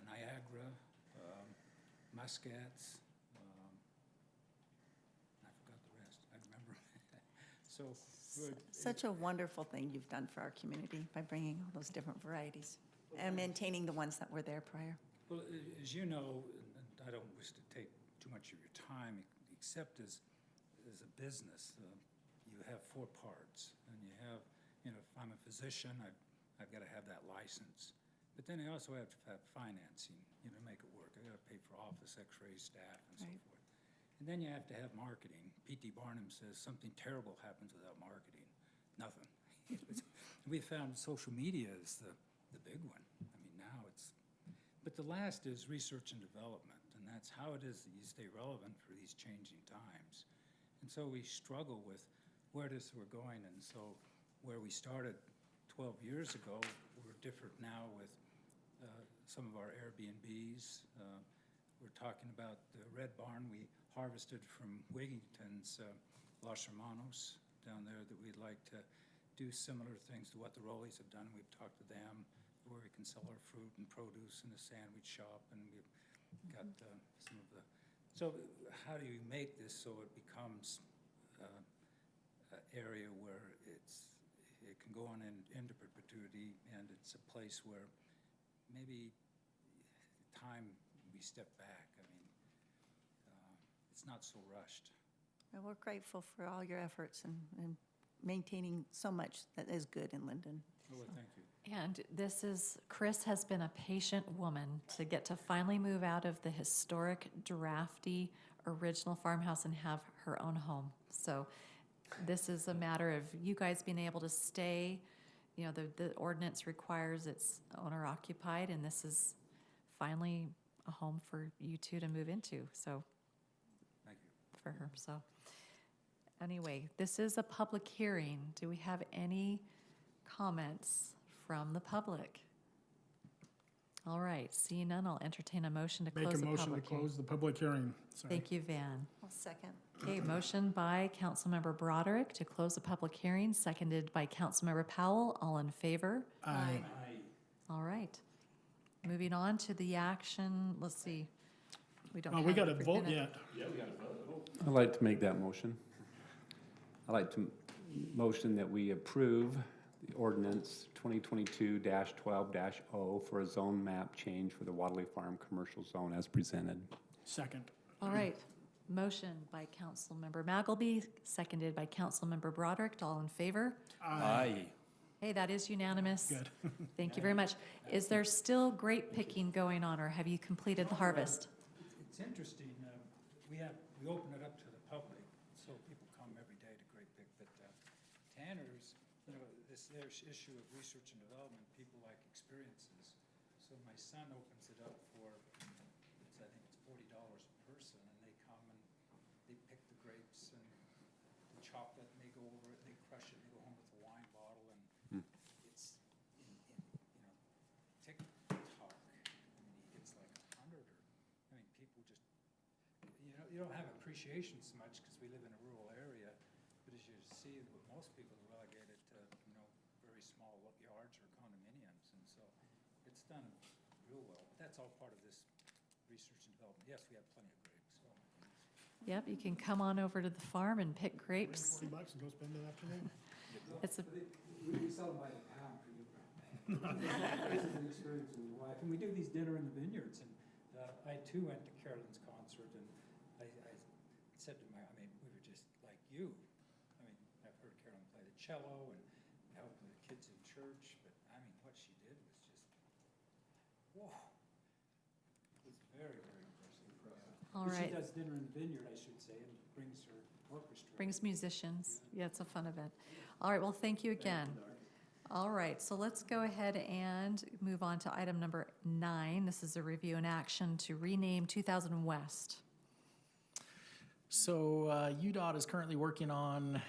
Niagara, muscats. I forgot the rest. I remember. So Such a wonderful thing you've done for our community by bringing all those different varieties and maintaining the ones that were there prior. Well, as you know, and I don't wish to take too much of your time, except as a business, you have four parts, and you have, you know, if I'm a physician, I've got to have that license. But then I also have to have financing, you know, to make it work. I got to pay for office, x-ray, staff, and so forth. And then you have to have marketing. P.T. Barnum says something terrible happens without marketing. Nothing. We found social media is the big one. I mean, now it's, but the last is research and development, and that's how it is that you stay relevant for these changing times. And so we struggle with where it is we're going, and so where we started 12 years ago, we're different now with some of our Airbnbs. We're talking about the Red Barn we harvested from Wigington's Los Hermanos down there, that we'd like to do similar things to what the Rollies have done. We've talked to them where we can sell our fruit and produce in a sandwich shop, and we've got some of the, so how do you make this so it becomes an area where it can go on into perpetuity, and it's a place where maybe time we step back. I mean, it's not so rushed. And we're grateful for all your efforts and maintaining so much that is good in Lindon. Oh, well, thank you. And Chris has been a patient woman to get to finally move out of the historic, drafty, original farmhouse and have her own home. So this is a matter of you guys being able to stay. You know, the ordinance requires it's owner occupied, and this is finally a home for you two to move into. So Thank you. for her. So anyway, this is a public hearing. Do we have any comments from the public? All right, seeing none, I'll entertain a motion to close the public hearing. Make a motion to close the public hearing. Sorry. Thank you, Van. I'll second. Okay, motion by Councilmember Broderick to close the public hearing, seconded by Councilmember Powell. All in favor? Aye. All right. Moving on to the action, let's see. We don't Oh, have. we got to we're vote gonna- yet. I'd like to make that motion. I'd like to motion that we approve the ordinance 2022-12-0 for a zone map change for the Wadley Farm Commercial Zone as presented. Second. All right. Motion by Councilmember Magleby, seconded by Councilmember Broderick. All in favor? Aye. Hey, that is unanimous. Good. Thank you very much. Is there still grape picking going on, or have you completed the harvest? It's interesting, we open it up to the public, so people come every day to grape pick, but Tanner's, you know, their issue of research and development, people like experiences. So my son opens it up for, I think it's $40 a person, and they come and they pick the grapes and the chocolate, and they go over it, they crush it, and they go home with a wine bottle, and it's, you know, TikTok, I mean, he gets like 100, or, I mean, people just, you don't have appreciation so much because we live in a rural area, but as you see, most people are relegated to, you know, very small yards or condominiums, and so it's it's done real well. That's all part of this research and development. Yes, we have plenty of grapes, so. Yep, you can come on over to the farm and pick grapes. $40 and go spend an afternoon. It's a, We sell them by the pound for you. This is an experience with your wife, and we do these dinner in the vineyards, and I too went to Carolyn's concert, and I said to my, I mean, we were just like you. I mean, I've heard Carolyn play the cello and help the kids in church, but I mean, what she did was just, whoa. It's very, very impressive. all But right. she does dinner in the vineyard, I should say, and brings her orchestra. Brings musicians. Yeah, it's a fun event. All right, well, thank you again. All right, so let's go ahead and move on to item number 9. This is a review and action to rename 2000 West. So UDOT is currently working on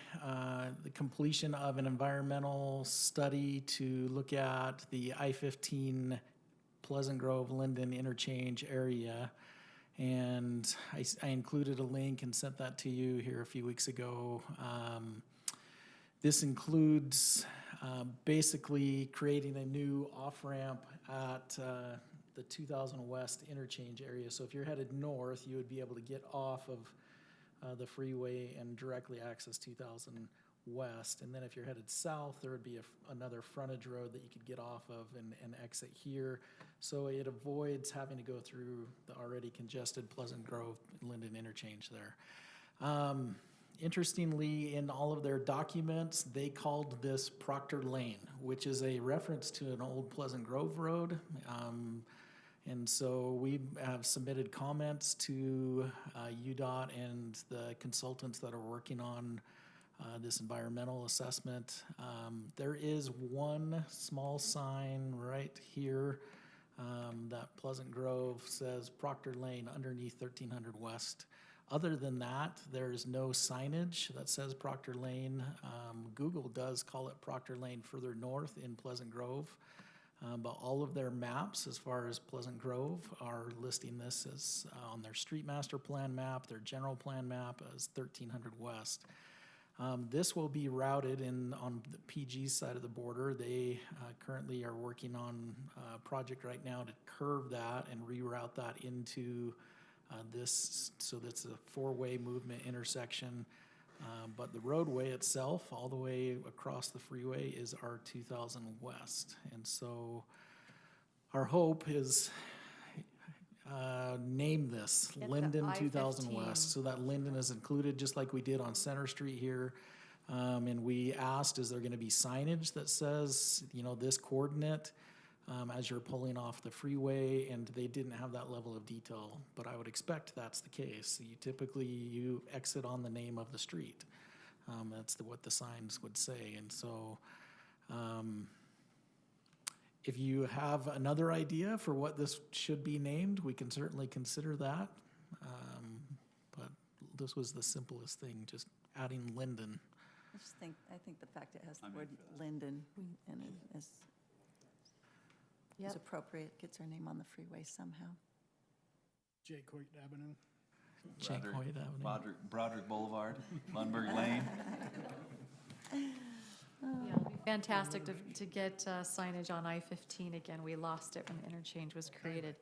the completion of an environmental study to look at the I-15 Pleasant Grove Lindon interchange area. And I included a link and sent that to you here a few weeks ago. This includes basically creating a new off-ramp at the 2000 West interchange area. So if you're headed north, you would be able to get off of the freeway and directly access 2000 West. And then if you're headed south, there would be another frontage road that you could get off of and exit here. So it avoids having to go through the already congested Pleasant Grove Lindon interchange there. Interestingly, in all of their documents, they called this Proctor Lane, which is a reference to an old Pleasant Grove road. And so we have submitted comments to UDOT and the consultants that are working on this environmental assessment. There is one small sign right here that Pleasant Grove says Proctor Lane underneath 1300 West. Other than that, there's no signage that says Proctor Lane. Google does call it Proctor Lane further north in Pleasant Grove, but all of their maps as far as Pleasant Grove are listing this as on their street master plan map, their general plan map as 1300 West. This will be routed on the PG side of the border. They currently are working on a project right now to curve that and reroute that into this, so that's a four-way movement intersection. But the roadway itself, all the way across the freeway, is our 2000 West. And so our hope is name this Get the Lindon 2000 I-15. West, so that Lindon is included, just like we did on Center Street here. And we asked, is there going to be signage that says, you know, this coordinate as you're pulling off the freeway? And they didn't have that level of detail, but I would expect that's the case. You exit on the name of the street. That's what the signs would say. And so if you have another idea for what this should be named, we can certainly consider that. But this was the simplest thing, just adding Lindon. I think the fact it has the I'm in word for that. Lindon in it is Yep. appropriate, gets our name on the freeway somehow. Jake Hoyt Avenue. Jake Hoyt Avenue. Broderick Boulevard, Lundberg Lane. Yeah, it'll be fantastic to get signage on I-15 again. We lost it when the interchange was created.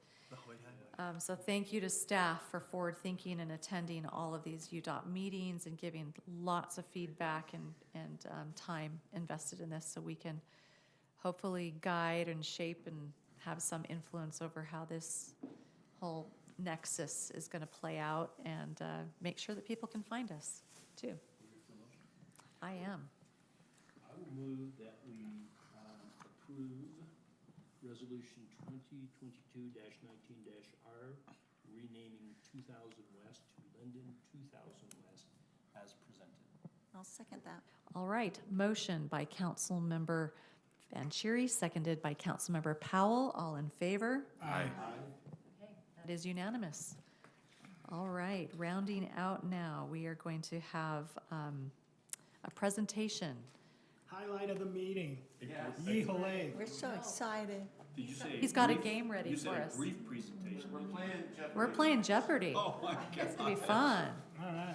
So thank you to staff for forward thinking and attending all of these UDOT meetings and giving lots of feedback and time invested in this, so we can hopefully guide and shape and have some influence over how this whole nexus is going to play out, and make sure that people can find us too. I am. I will move that we approve Resolution 2022-19-R, renaming 2000 West to Lindon 2000 West as presented. I'll second that. All right, motion by Councilmember Vanchery, seconded by Councilmember Powell. All in favor? Aye. Okay, that is unanimous. All right, rounding out now, we are going to have a presentation. Highlight of the meeting. Yee-haw-ay. We're so excited. Did you say? He's got a game ready for us. You said a brief presentation. We're playing Jeopardy. Oh, my God. It's gonna be fun. All right.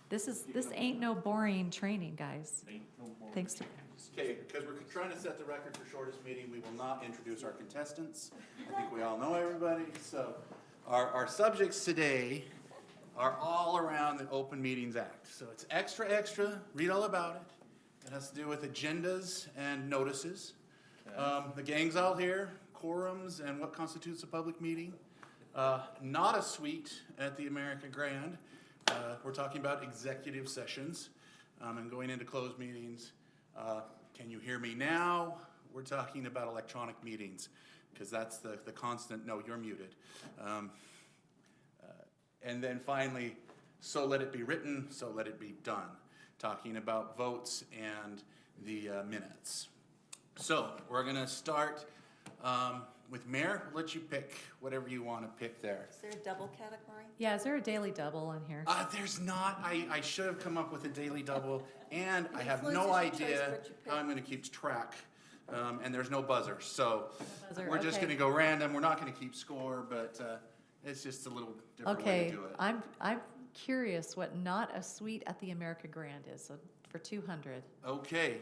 This ain't no boring training, guys. Thanks to Okay, because we're trying to set the record for shortest meeting, we will not introduce our contestants. I think we all know everybody. So our subjects today are all around the Open Meetings Act. So it's extra, read all about it. It has to do with agendas and notices. The gang's all here, quorums and what constitutes a public meeting. Not a suite at the America Grand. We're talking about executive sessions and going into closed meetings. Can you hear me now? We're talking about electronic meetings because that's the constant, no, you're muted. And then finally, so let it be written, so let it be done. Talking about votes and the minutes. So we're gonna start with Mayor. We'll let you pick whatever you want to pick there. Is there a double category? Yeah, is there a daily double in here? There's not. I should have come up with a daily double, and I have influences no your choice idea what you pick. how I'm going to keep track. And there's no buzzer, so buzzer, we're just okay. going to go random. We're not going to keep score, but it's just a little different way Okay, to do it. I'm curious what not a suite at the America Grand is, so for 200. Okay.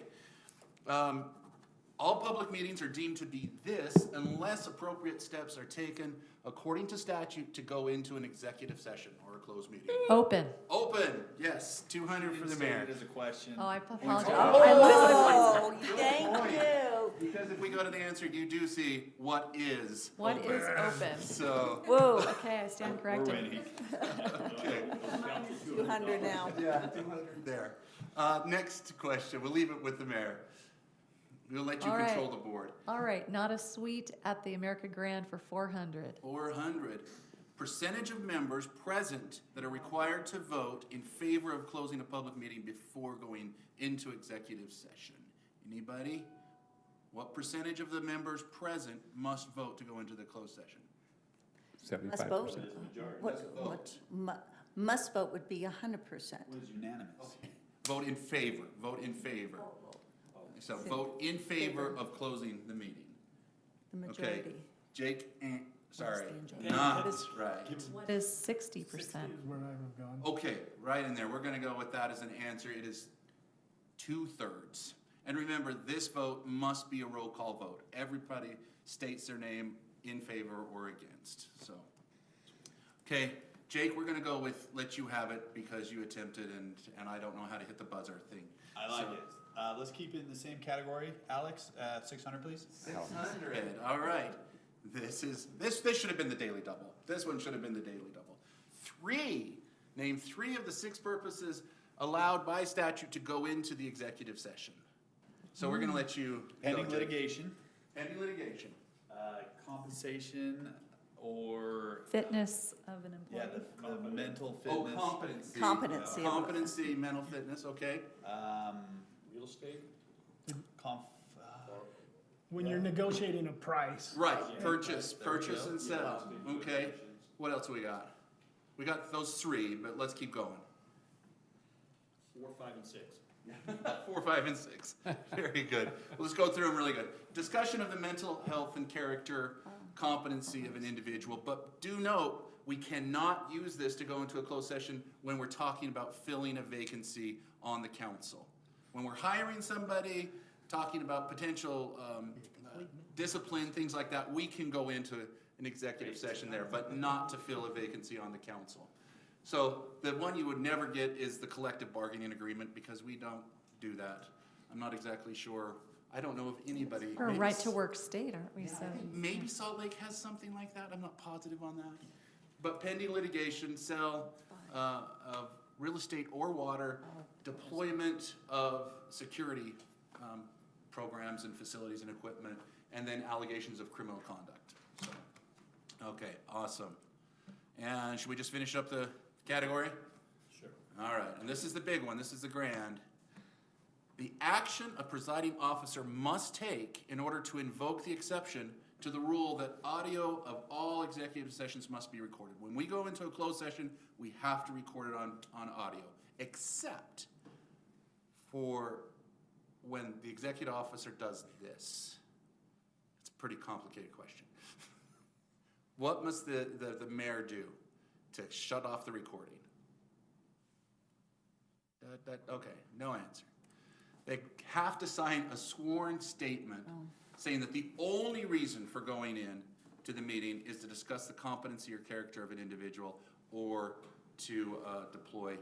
All public meetings are deemed to be this unless appropriate steps are taken according to statute to go into an executive session or a closed meeting. Open. Open, yes, 200 for the mayor. As a question. Oh, I apologize. Oh, thank you. Because if we go to the answer, you do see what is What open. is open? So, Whoa, Okay, I stand We're corrected. winning. okay. 200 now. Yeah, 200 there. Next question, we'll leave it with the mayor. We'll let you All right. control the board. All right, not a suite at the America Grand for 400. 400. Percentage of members present that are required to vote in favor of closing a public meeting before going into executive session. Anybody? What percentage of the members present must vote to go into the closed session? Must vote? 75%. Must vote would be 100%. What is unanimous? Vote in favor. Vote in favor. So vote in favor of closing the meeting. The Okay. majority. Jake, sorry, the majority? not What is- right. What is 60%? Is where I would have gone. Okay, right in there. We're gonna go with that as an answer. It is 2/3. And remember, this vote must be a roll call vote. Everybody states their name in favor or against, so. Okay, Jake, we're gonna go with let you have it because you attempted and I don't know how to hit the buzzer thing. I like So- it. Let's keep it in the same category. Alex, 600, please. 600, all right. This should have been the daily double. This one should have been the daily double. Name 3 of the 6 purposes allowed by statute to go into the executive session. So we're gonna let you. Pending go, Jake. litigation, Pending litigation. compensation, or, Fitness of an yeah, employee? the mental Oh, fitness. competency. Competency. Competency, mental fitness, okay. Real estate? When you're negotiating a price, Right, Yeah. purchase There we go. and sell, okay. What else we got? We got those 3, but let's keep going. 4, 5, and 6. 4, 5, and 6. Very good. Let's go through them really good. Discussion of the mental health and character competency of an individual. But do note, we cannot use this to go into a closed session when we're talking about filling a vacancy on the council. When we're hiring somebody, talking about potential discipline, things like that, we can go into an executive session there, but not to fill a vacancy on the council. So the one you would never get is the collective bargaining agreement because we don't do that. I'm not exactly sure. I don't know of anybody. We're a maybe right to work state, aren't we? I So, think maybe Salt Lake has something like that. I'm not positive on that. But pending litigation, sale of real estate or water, deployment of security programs and facilities and equipment, and then allegations of criminal conduct. So, okay, awesome. And should we just finish up the category? Sure. All right, and this is the big one, this is the grand. The action a presiding officer must take in order to invoke the exception to the rule that audio of all executive sessions must be recorded. When we go into a closed session, we have to record it on audio, except for when the executive officer does this. It's a pretty complicated question. What must the mayor do to shut off the recording? Okay, no answer. They have to sign a sworn statement saying that the only reason for going in to the meeting is to discuss the competency or character of an individual or to deploy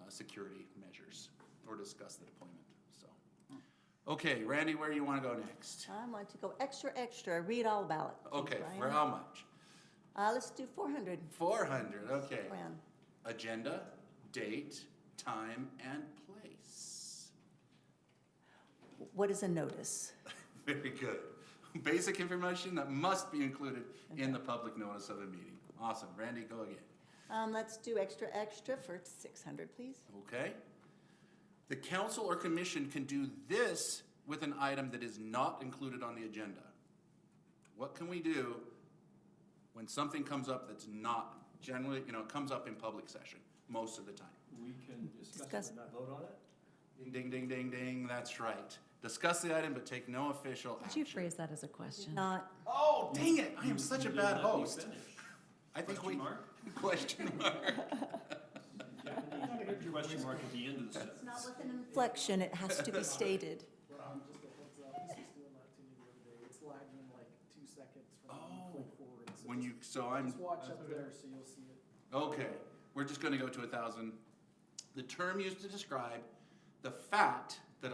security measures or discuss the deployment. So, okay, Randy, where do you want to go next? I want to go extra, extra, read all about it. Okay, for Brian. how much? Let's do 400. 400, okay. Fran. Agenda, date, time, and place. What is a notice? Very good. Basic information that must be included in the public notice of a meeting. Awesome. Randy, go again. Let's do extra, extra for 600, please. Okay. The council or commission can do this with an item that is not included on the agenda. What can we do when something comes up that's not generally, comes up in public session most of the time? We can discuss it but not vote on it? Ding, ding, ding, ding, ding. That's right. Discuss the item but take no official Could you action. phrase that as a question? Not, Oh, dang it. I am such a You bad didn't let me host. finish. I think we. Question mark? Question mark. Question mark at the end of the sentence. not with an inflection, it has to be stated. Just a heads up, this was doing that to me the other day. It's lagging like 2 seconds from when you click forward. So When you, so I'm, just watch up there so you'll see it. okay, we're just gonna go to 1,000. The term used to describe the fact that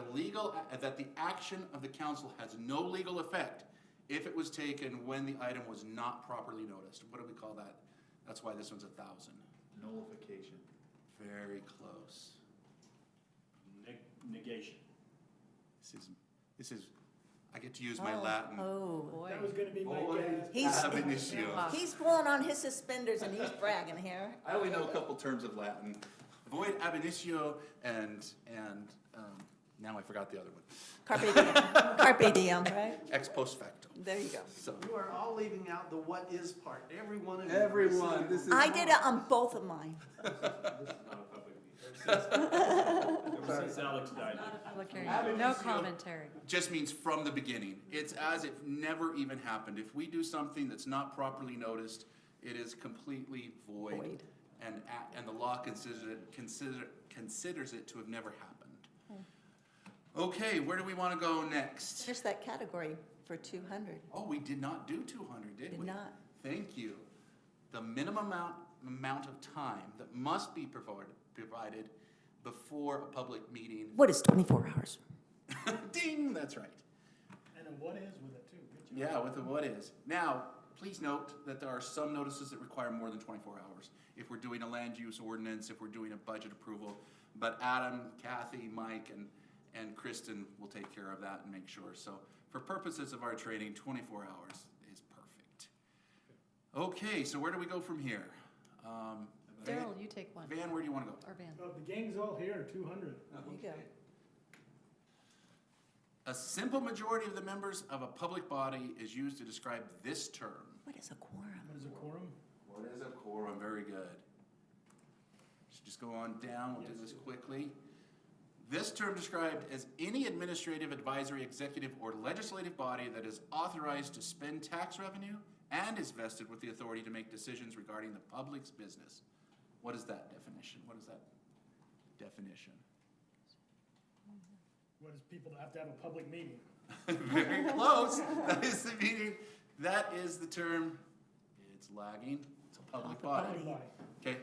that the action of the council has no legal effect if it was taken when the item was not properly noticed. What do we call that? That's why this one's 1,000. Nullification. Very close. Negation. This is, I get to use my Latin. Oh, Boy. That was gonna be my Void guess. ab initio. he's pulling on his suspenders and he's bragging here. I only know a couple terms of Latin. Void ab initio and now I forgot the other one. Carpe diem, carpe diem, right? Ex post facto. There you go. So, You are all leaving out the what is part. Every one of you. everyone, this is. I did it on both of mine. This is not a public meeting. Ever since Alex died. Public hearing. No commentary. Just means from the beginning. It's as if never even happened. If we do something that's not properly noticed, it is completely void. Void. And the law considers it to have never happened. Okay, where do we want to go next? Finish that category for 200. Oh, we did not do 200, did we? Did not. Thank you. The minimum amount of time that must be provided before a public meeting. What is 24 hours? Ding, that's right. And then what is with it too? Good job. Yeah, with the what is. Now, please note that there are some notices that require more than 24 hours. If we're doing a land use ordinance, if we're doing a budget approval, but Adam, Kathy, Mike, and Kristen will take care of that and make sure. So for purposes of our training, 24 hours is perfect. Okay, so where do we go from here? Daryl, you take one. Van, where do you want to go? Or Van. Oh, the gang's all here, 200. There you go. A simple majority of the members of a public body is used to describe this term. What is a quorum? What is a quorum? What is a quorum? Very good. Just go on down, we'll do this quickly. This term described as any administrative, advisory, executive, or legislative body that is authorized to spend tax revenue and is vested with the authority to make decisions regarding the public's business. What is that definition? What is that definition? What is people that have to have a public meeting? Very close. That is the meaning. That is the term. It's lagging. It's a public body. body. Okay.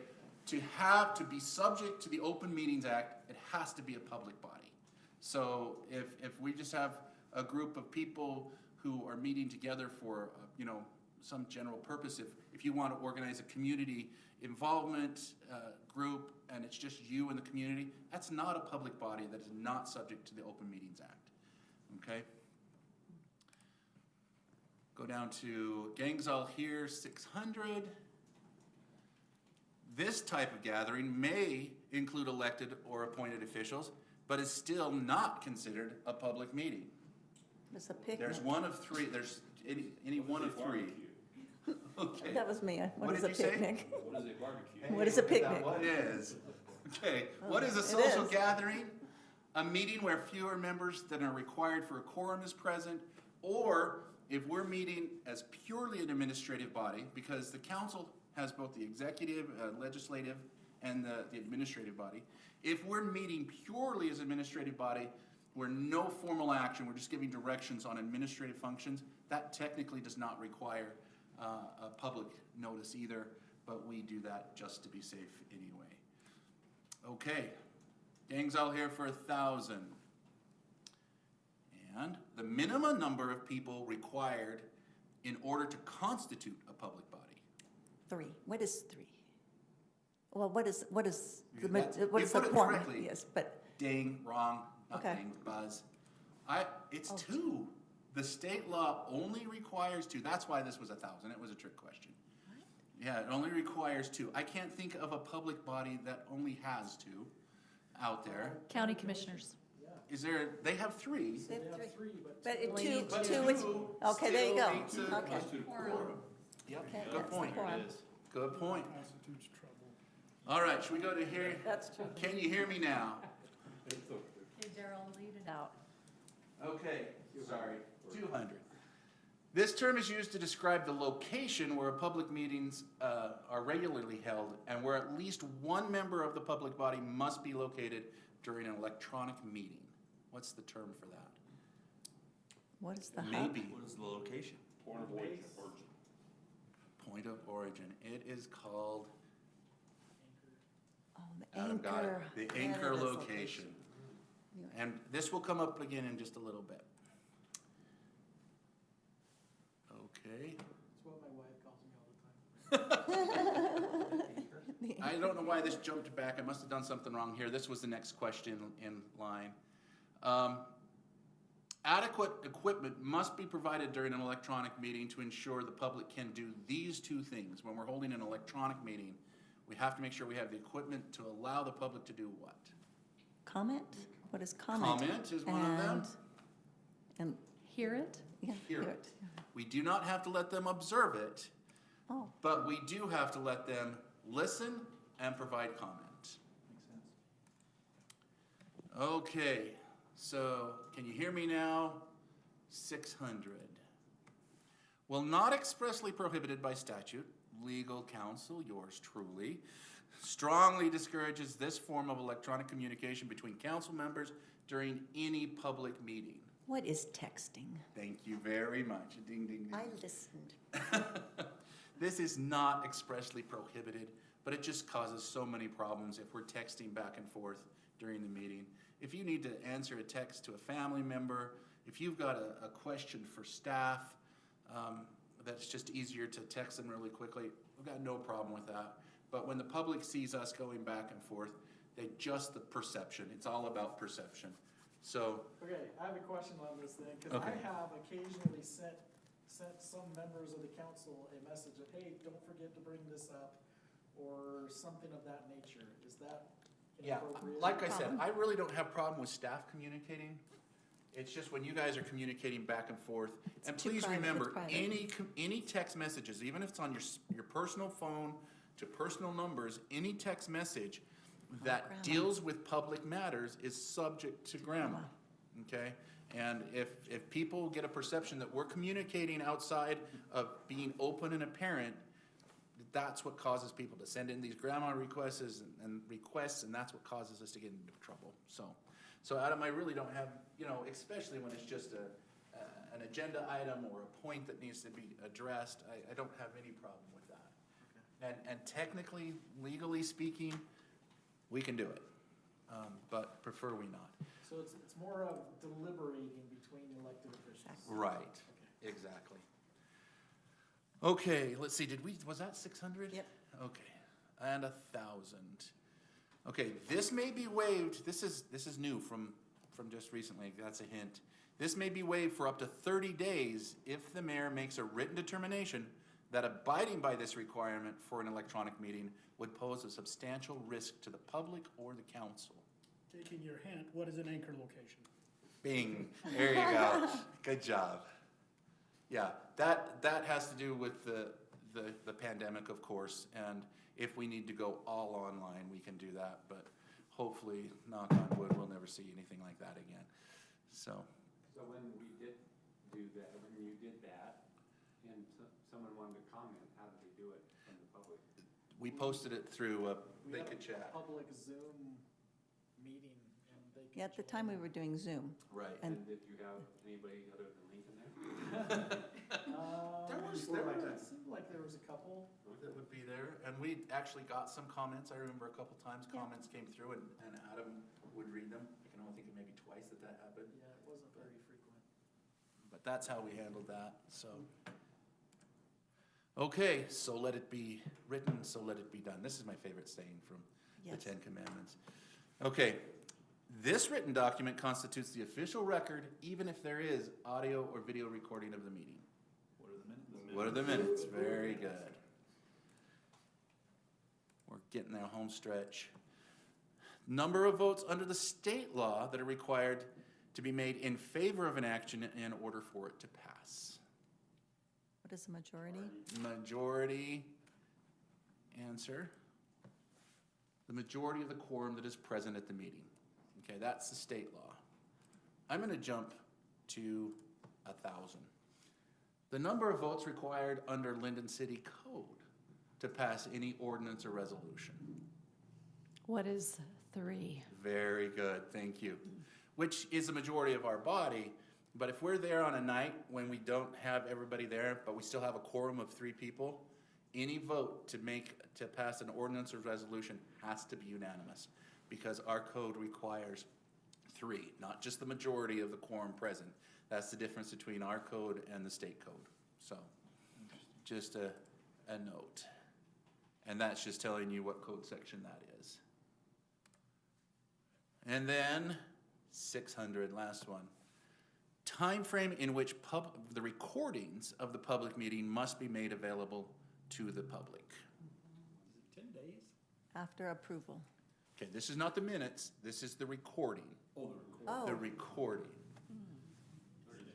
To be subject to the Open Meetings Act, it has to be a public body. So if we just have a group of people who are meeting together for some general purpose, if you want to organize a community involvement group and it's just you and the community, that's not a public body. That is not subject to the Open Meetings Act. Okay. Go down to gangs all here, 600. This type of gathering may include elected or appointed officials, but is still not considered a public meeting. It's a picnic. There's one of three, there's any one of three. Okay. That was me. What What is did a you say? picnic? What is a barbecue? What is a picnic? What is? Okay, what is a It social is. gathering? A meeting where fewer members than are required for a quorum is present, or if we're meeting as purely an administrative body, because the council has both the executive, legislative, and the administrative body. If we're meeting purely as administrative body, where no formal action, we're just giving directions on administrative functions, that technically does not require a public notice either, but we do that just to be safe anyway. Okay, gang's all here for 1,000. And the minimum number of people required in order to constitute a public body. 3. What is 3? Well, what is You the put it quorum? correctly. Yes, but, Ding, wrong, not Okay. ding, buzz. It's Oh. 2. The state law only requires 2. That's why this was 1,000. It was a trick question. Yeah, it only requires 2. I can't think of a public body that only has 2 out there. County commissioners. Is there, they have 3. They have 3, but. but Only 2, need But 2 is, okay, there you still go. need to Okay. Yep, Okay, good that's the point. quorum. Good point. Constitutes trouble. All right, should we go to here? That's true. Can you hear me now? Hey, Daryl, lead it out. Okay, sorry, 200. This term is used to describe the location where public meetings are regularly held and where at least one member of the public body must be located during an electronic meeting. What's the term for that? What is the hub? Maybe. What is the location? Point of origin. It is called, Oh, the Adam got it, anchor. the There it anchor is, location. And this will come up again in just a little bit. Okay. That's what my wife calls me all the time. I don't know why this jumped back. I must have done something wrong here. This was the next question in line. Adequate equipment must be provided during an electronic meeting to ensure the public can do these 2 things. When we're holding an electronic meeting, we have to make sure we have the equipment to allow the public to do what? Comment? What is comment? Comment is one of them. And, Hear it? yeah, Hear hear it. it. We do not have to let them observe it, Oh, but we do have to let them listen and provide comment. Okay, so can you hear me now? 600. Will not expressly prohibited by statute, legal counsel, yours truly, strongly discourages this form of electronic communication between council members during any public meeting. what is texting? Thank you very much. Ding, ding, ding. I listened. This is not expressly prohibited, but it just causes so many problems if we're texting back and forth during the meeting. If you need to answer a text to a family member, if you've got a question for staff, that's just easier to text them really quickly, we've got no problem with that. But when the public sees us going back and forth, they just the perception. It's all about perception. So, Okay, I have a question on this thing, because I Okay. have occasionally sent some members of the council a message of, hey, don't forget to bring this up, or something of that nature. Is that yeah, inappropriate? like I said, I really don't have problem with staff communicating. It's just when you guys are communicating back and forth. And too please private, it's remember, private. any text messages, even if it's on your personal phone to personal numbers, any text message that grammar. deals with public matters is subject to grammar, okay? And if people get a perception that we're communicating outside of being open and apparent, that's what causes people to send in these grammar requests and requests, and that's what causes us to get into trouble. So Adam, I really don't have, especially when it's just an agenda item or a point that needs to be addressed, I don't have any problem with that. And technically, legally speaking, we can do it, but prefer we not. So it's more of deliberating between elected officials. Right, exactly. Okay, let's see, was that 600? Yep. Okay, and 1,000. Okay, this may be waived, this is new from just recently, that's a hint. This may be waived for up to 30 days if the mayor makes a written determination that abiding by this requirement for an electronic meeting would pose a substantial risk to the public or the council. Taking your hint, what is an anchor location? Bing, there you go. Good job. Yeah, that has to do with the pandemic, of course, and if we need to go all online, we can do that, but hopefully, knock on wood, we'll never see anything like that again. So when we did do that, when you did that, and someone wanted to comment, how did they do it from the public? we posted it through, We they had could a chat. public Zoom meeting, and they Yeah, at the time we were doing Zoom. Right. And did you have anybody other than Lincoln there? It seemed like there was a couple. That would be there, and we actually got some comments. I remember a couple times comments came through, and Adam would read them. I can only think of maybe twice that happened. Yeah, it wasn't very frequent. But that's how we handled that, so. Okay, so let it be written, so let it be done. This is my favorite saying from the Yes. Ten Commandments. Okay, this written document constitutes the official record, even if there is audio or video recording of the meeting. What are the minutes? What are the minutes? Very good. We're getting there, home stretch. Number of votes under the state law that are required to be made in favor of an action in order for it to pass. What is the majority? Majority answer. The majority of the quorum that is present at the meeting. Okay, that's the state law. I'm going to jump to 1,000. The number of votes required under Lindon City Code to pass any ordinance or resolution. What is 3? Very good, thank you. Which is the majority of our body, but if we're there on a night when we don't have everybody there, but we still have a quorum of 3 people, any vote to pass an ordinance or resolution has to be unanimous, because our code requires 3, not just the majority of the quorum present. That's the difference between our code and the state code. So, just a note. And that's just telling you what code section that is. And then 600, last one. Time frame in which the recordings of the public meeting must be made available to the public. Is it 10 days? After approval. Okay, this is not the minutes, this is the recording. Oh, the recording. Oh, The recording. 30 days,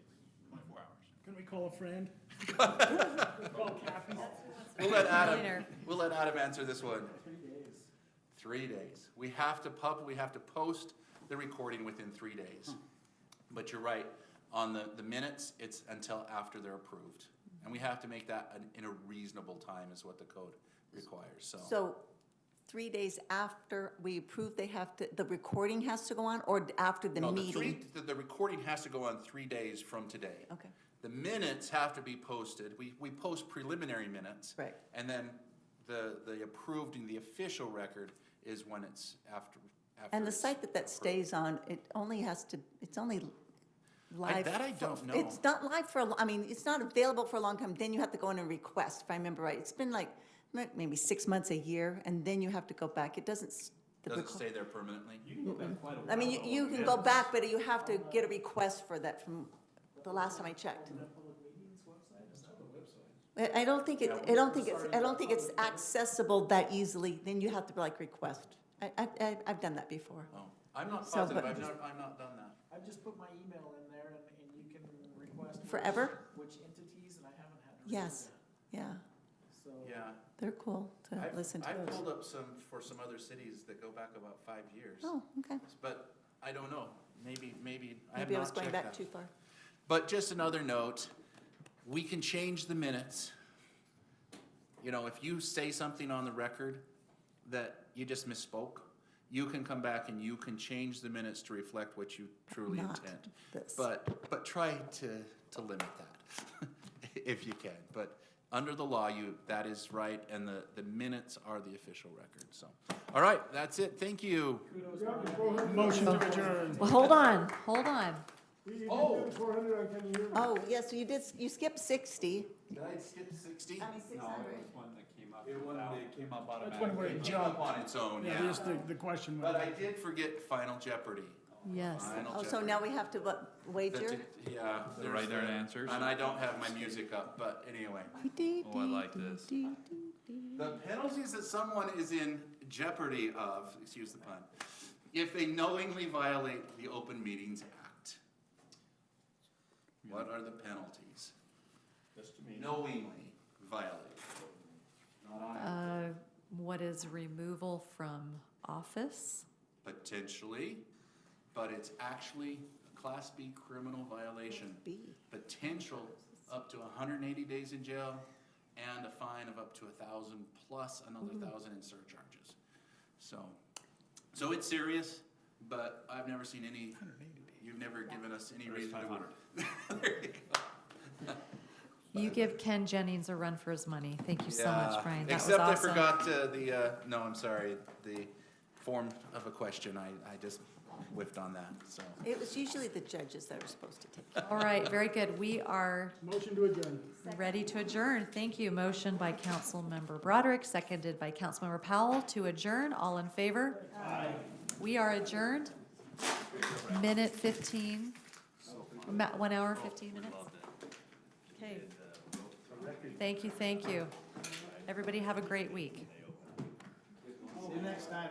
24 hours. Can we call a friend? We'll let Adam answer this one. 3 days. 3 days. We have to post the recording within 3 days. But you're right, on the minutes, it's until after they're approved. And we have to make that in a reasonable time is what the code requires, so. so 3 days after we approve, the recording has to go on, or after the No, meeting? the recording has to go on 3 days from today. Okay, The minutes have to be posted. We post preliminary minutes. right. And then the approved and the official record is when it's after. And the it's site that approved. stays on, it's only live. That I don't know. It's not live it's not available for a long time, then you have to go in and request, if I remember right. It's been like, maybe 6 months, a year, and then you have to go back. It doesn't. Doesn't stay there permanently? You can go back quite a while. I mean, you can go back, but you have to get a request for that from the last time I checked. That public meetings website, is that the website? I don't think it's accessible that easily, then you have to like request. I've done that before. Oh, I'm not So, positive. but- I've not done that. I've just put my email in there and you can request. Forever? Which entities, and I haven't had to. read Yes, yeah, that. So. Yeah. they're cool to listen to I've those. pulled up for some other cities that go back about 5 years. Oh, okay. But I don't know. Maybe I have Maybe I was not going checked back that. too far. But just another note, we can change the minutes. You know, if you say something on the record that you just misspoke, you can come back and you can change the minutes to reflect what you truly Not intend. this. But try to limit that, if you can. But under the law, that is right, and the minutes are the official record, so. All right, that's it, thank you. Kudos. Motion to adjourn. Well, hold on. Oh, yes, so you skipped 60. Did I skip 60? I mean, 600. one that came up. It came up automatically. That's when we're It came jump. up on its own, Yeah, yeah. just the question. But I did forget Final Jeopardy. Yes. Final Oh, so Jeopardy. now we have to wager? Yeah. The right there answers. And I don't have my music up, but anyway. Oh, I like this. The penalties that someone is in jeopardy of, excuse the pun, if they knowingly violate the Open Meetings Act. What are the penalties? Knowingly violate. Not on. What is removal from office? Potentially, but it's actually a Class B criminal violation. B. Potential up to 180 days in jail and a fine of up to 1,000 plus another 1,000 in surcharges. So it's serious. but I've never seen any, you've never given us any There's reason to. 500. There you go. You give Ken Jennings a run for his money. Thank you so Yeah, much, Brian. That was except I awesome. forgot no, I'm sorry, the form of a question, I just whiffed on that, so. It was usually the judges that are supposed to take it. All right, very good. We are Motion to adjourn. ready to adjourn. Thank you. Motion by Councilmember Broderick, seconded by Councilmember Powell to adjourn. All in favor? Aye. We are adjourned. Minute 15, 1 hour, 15 minutes. Okay. Thank you, thank you. Everybody have a great week. See you next time.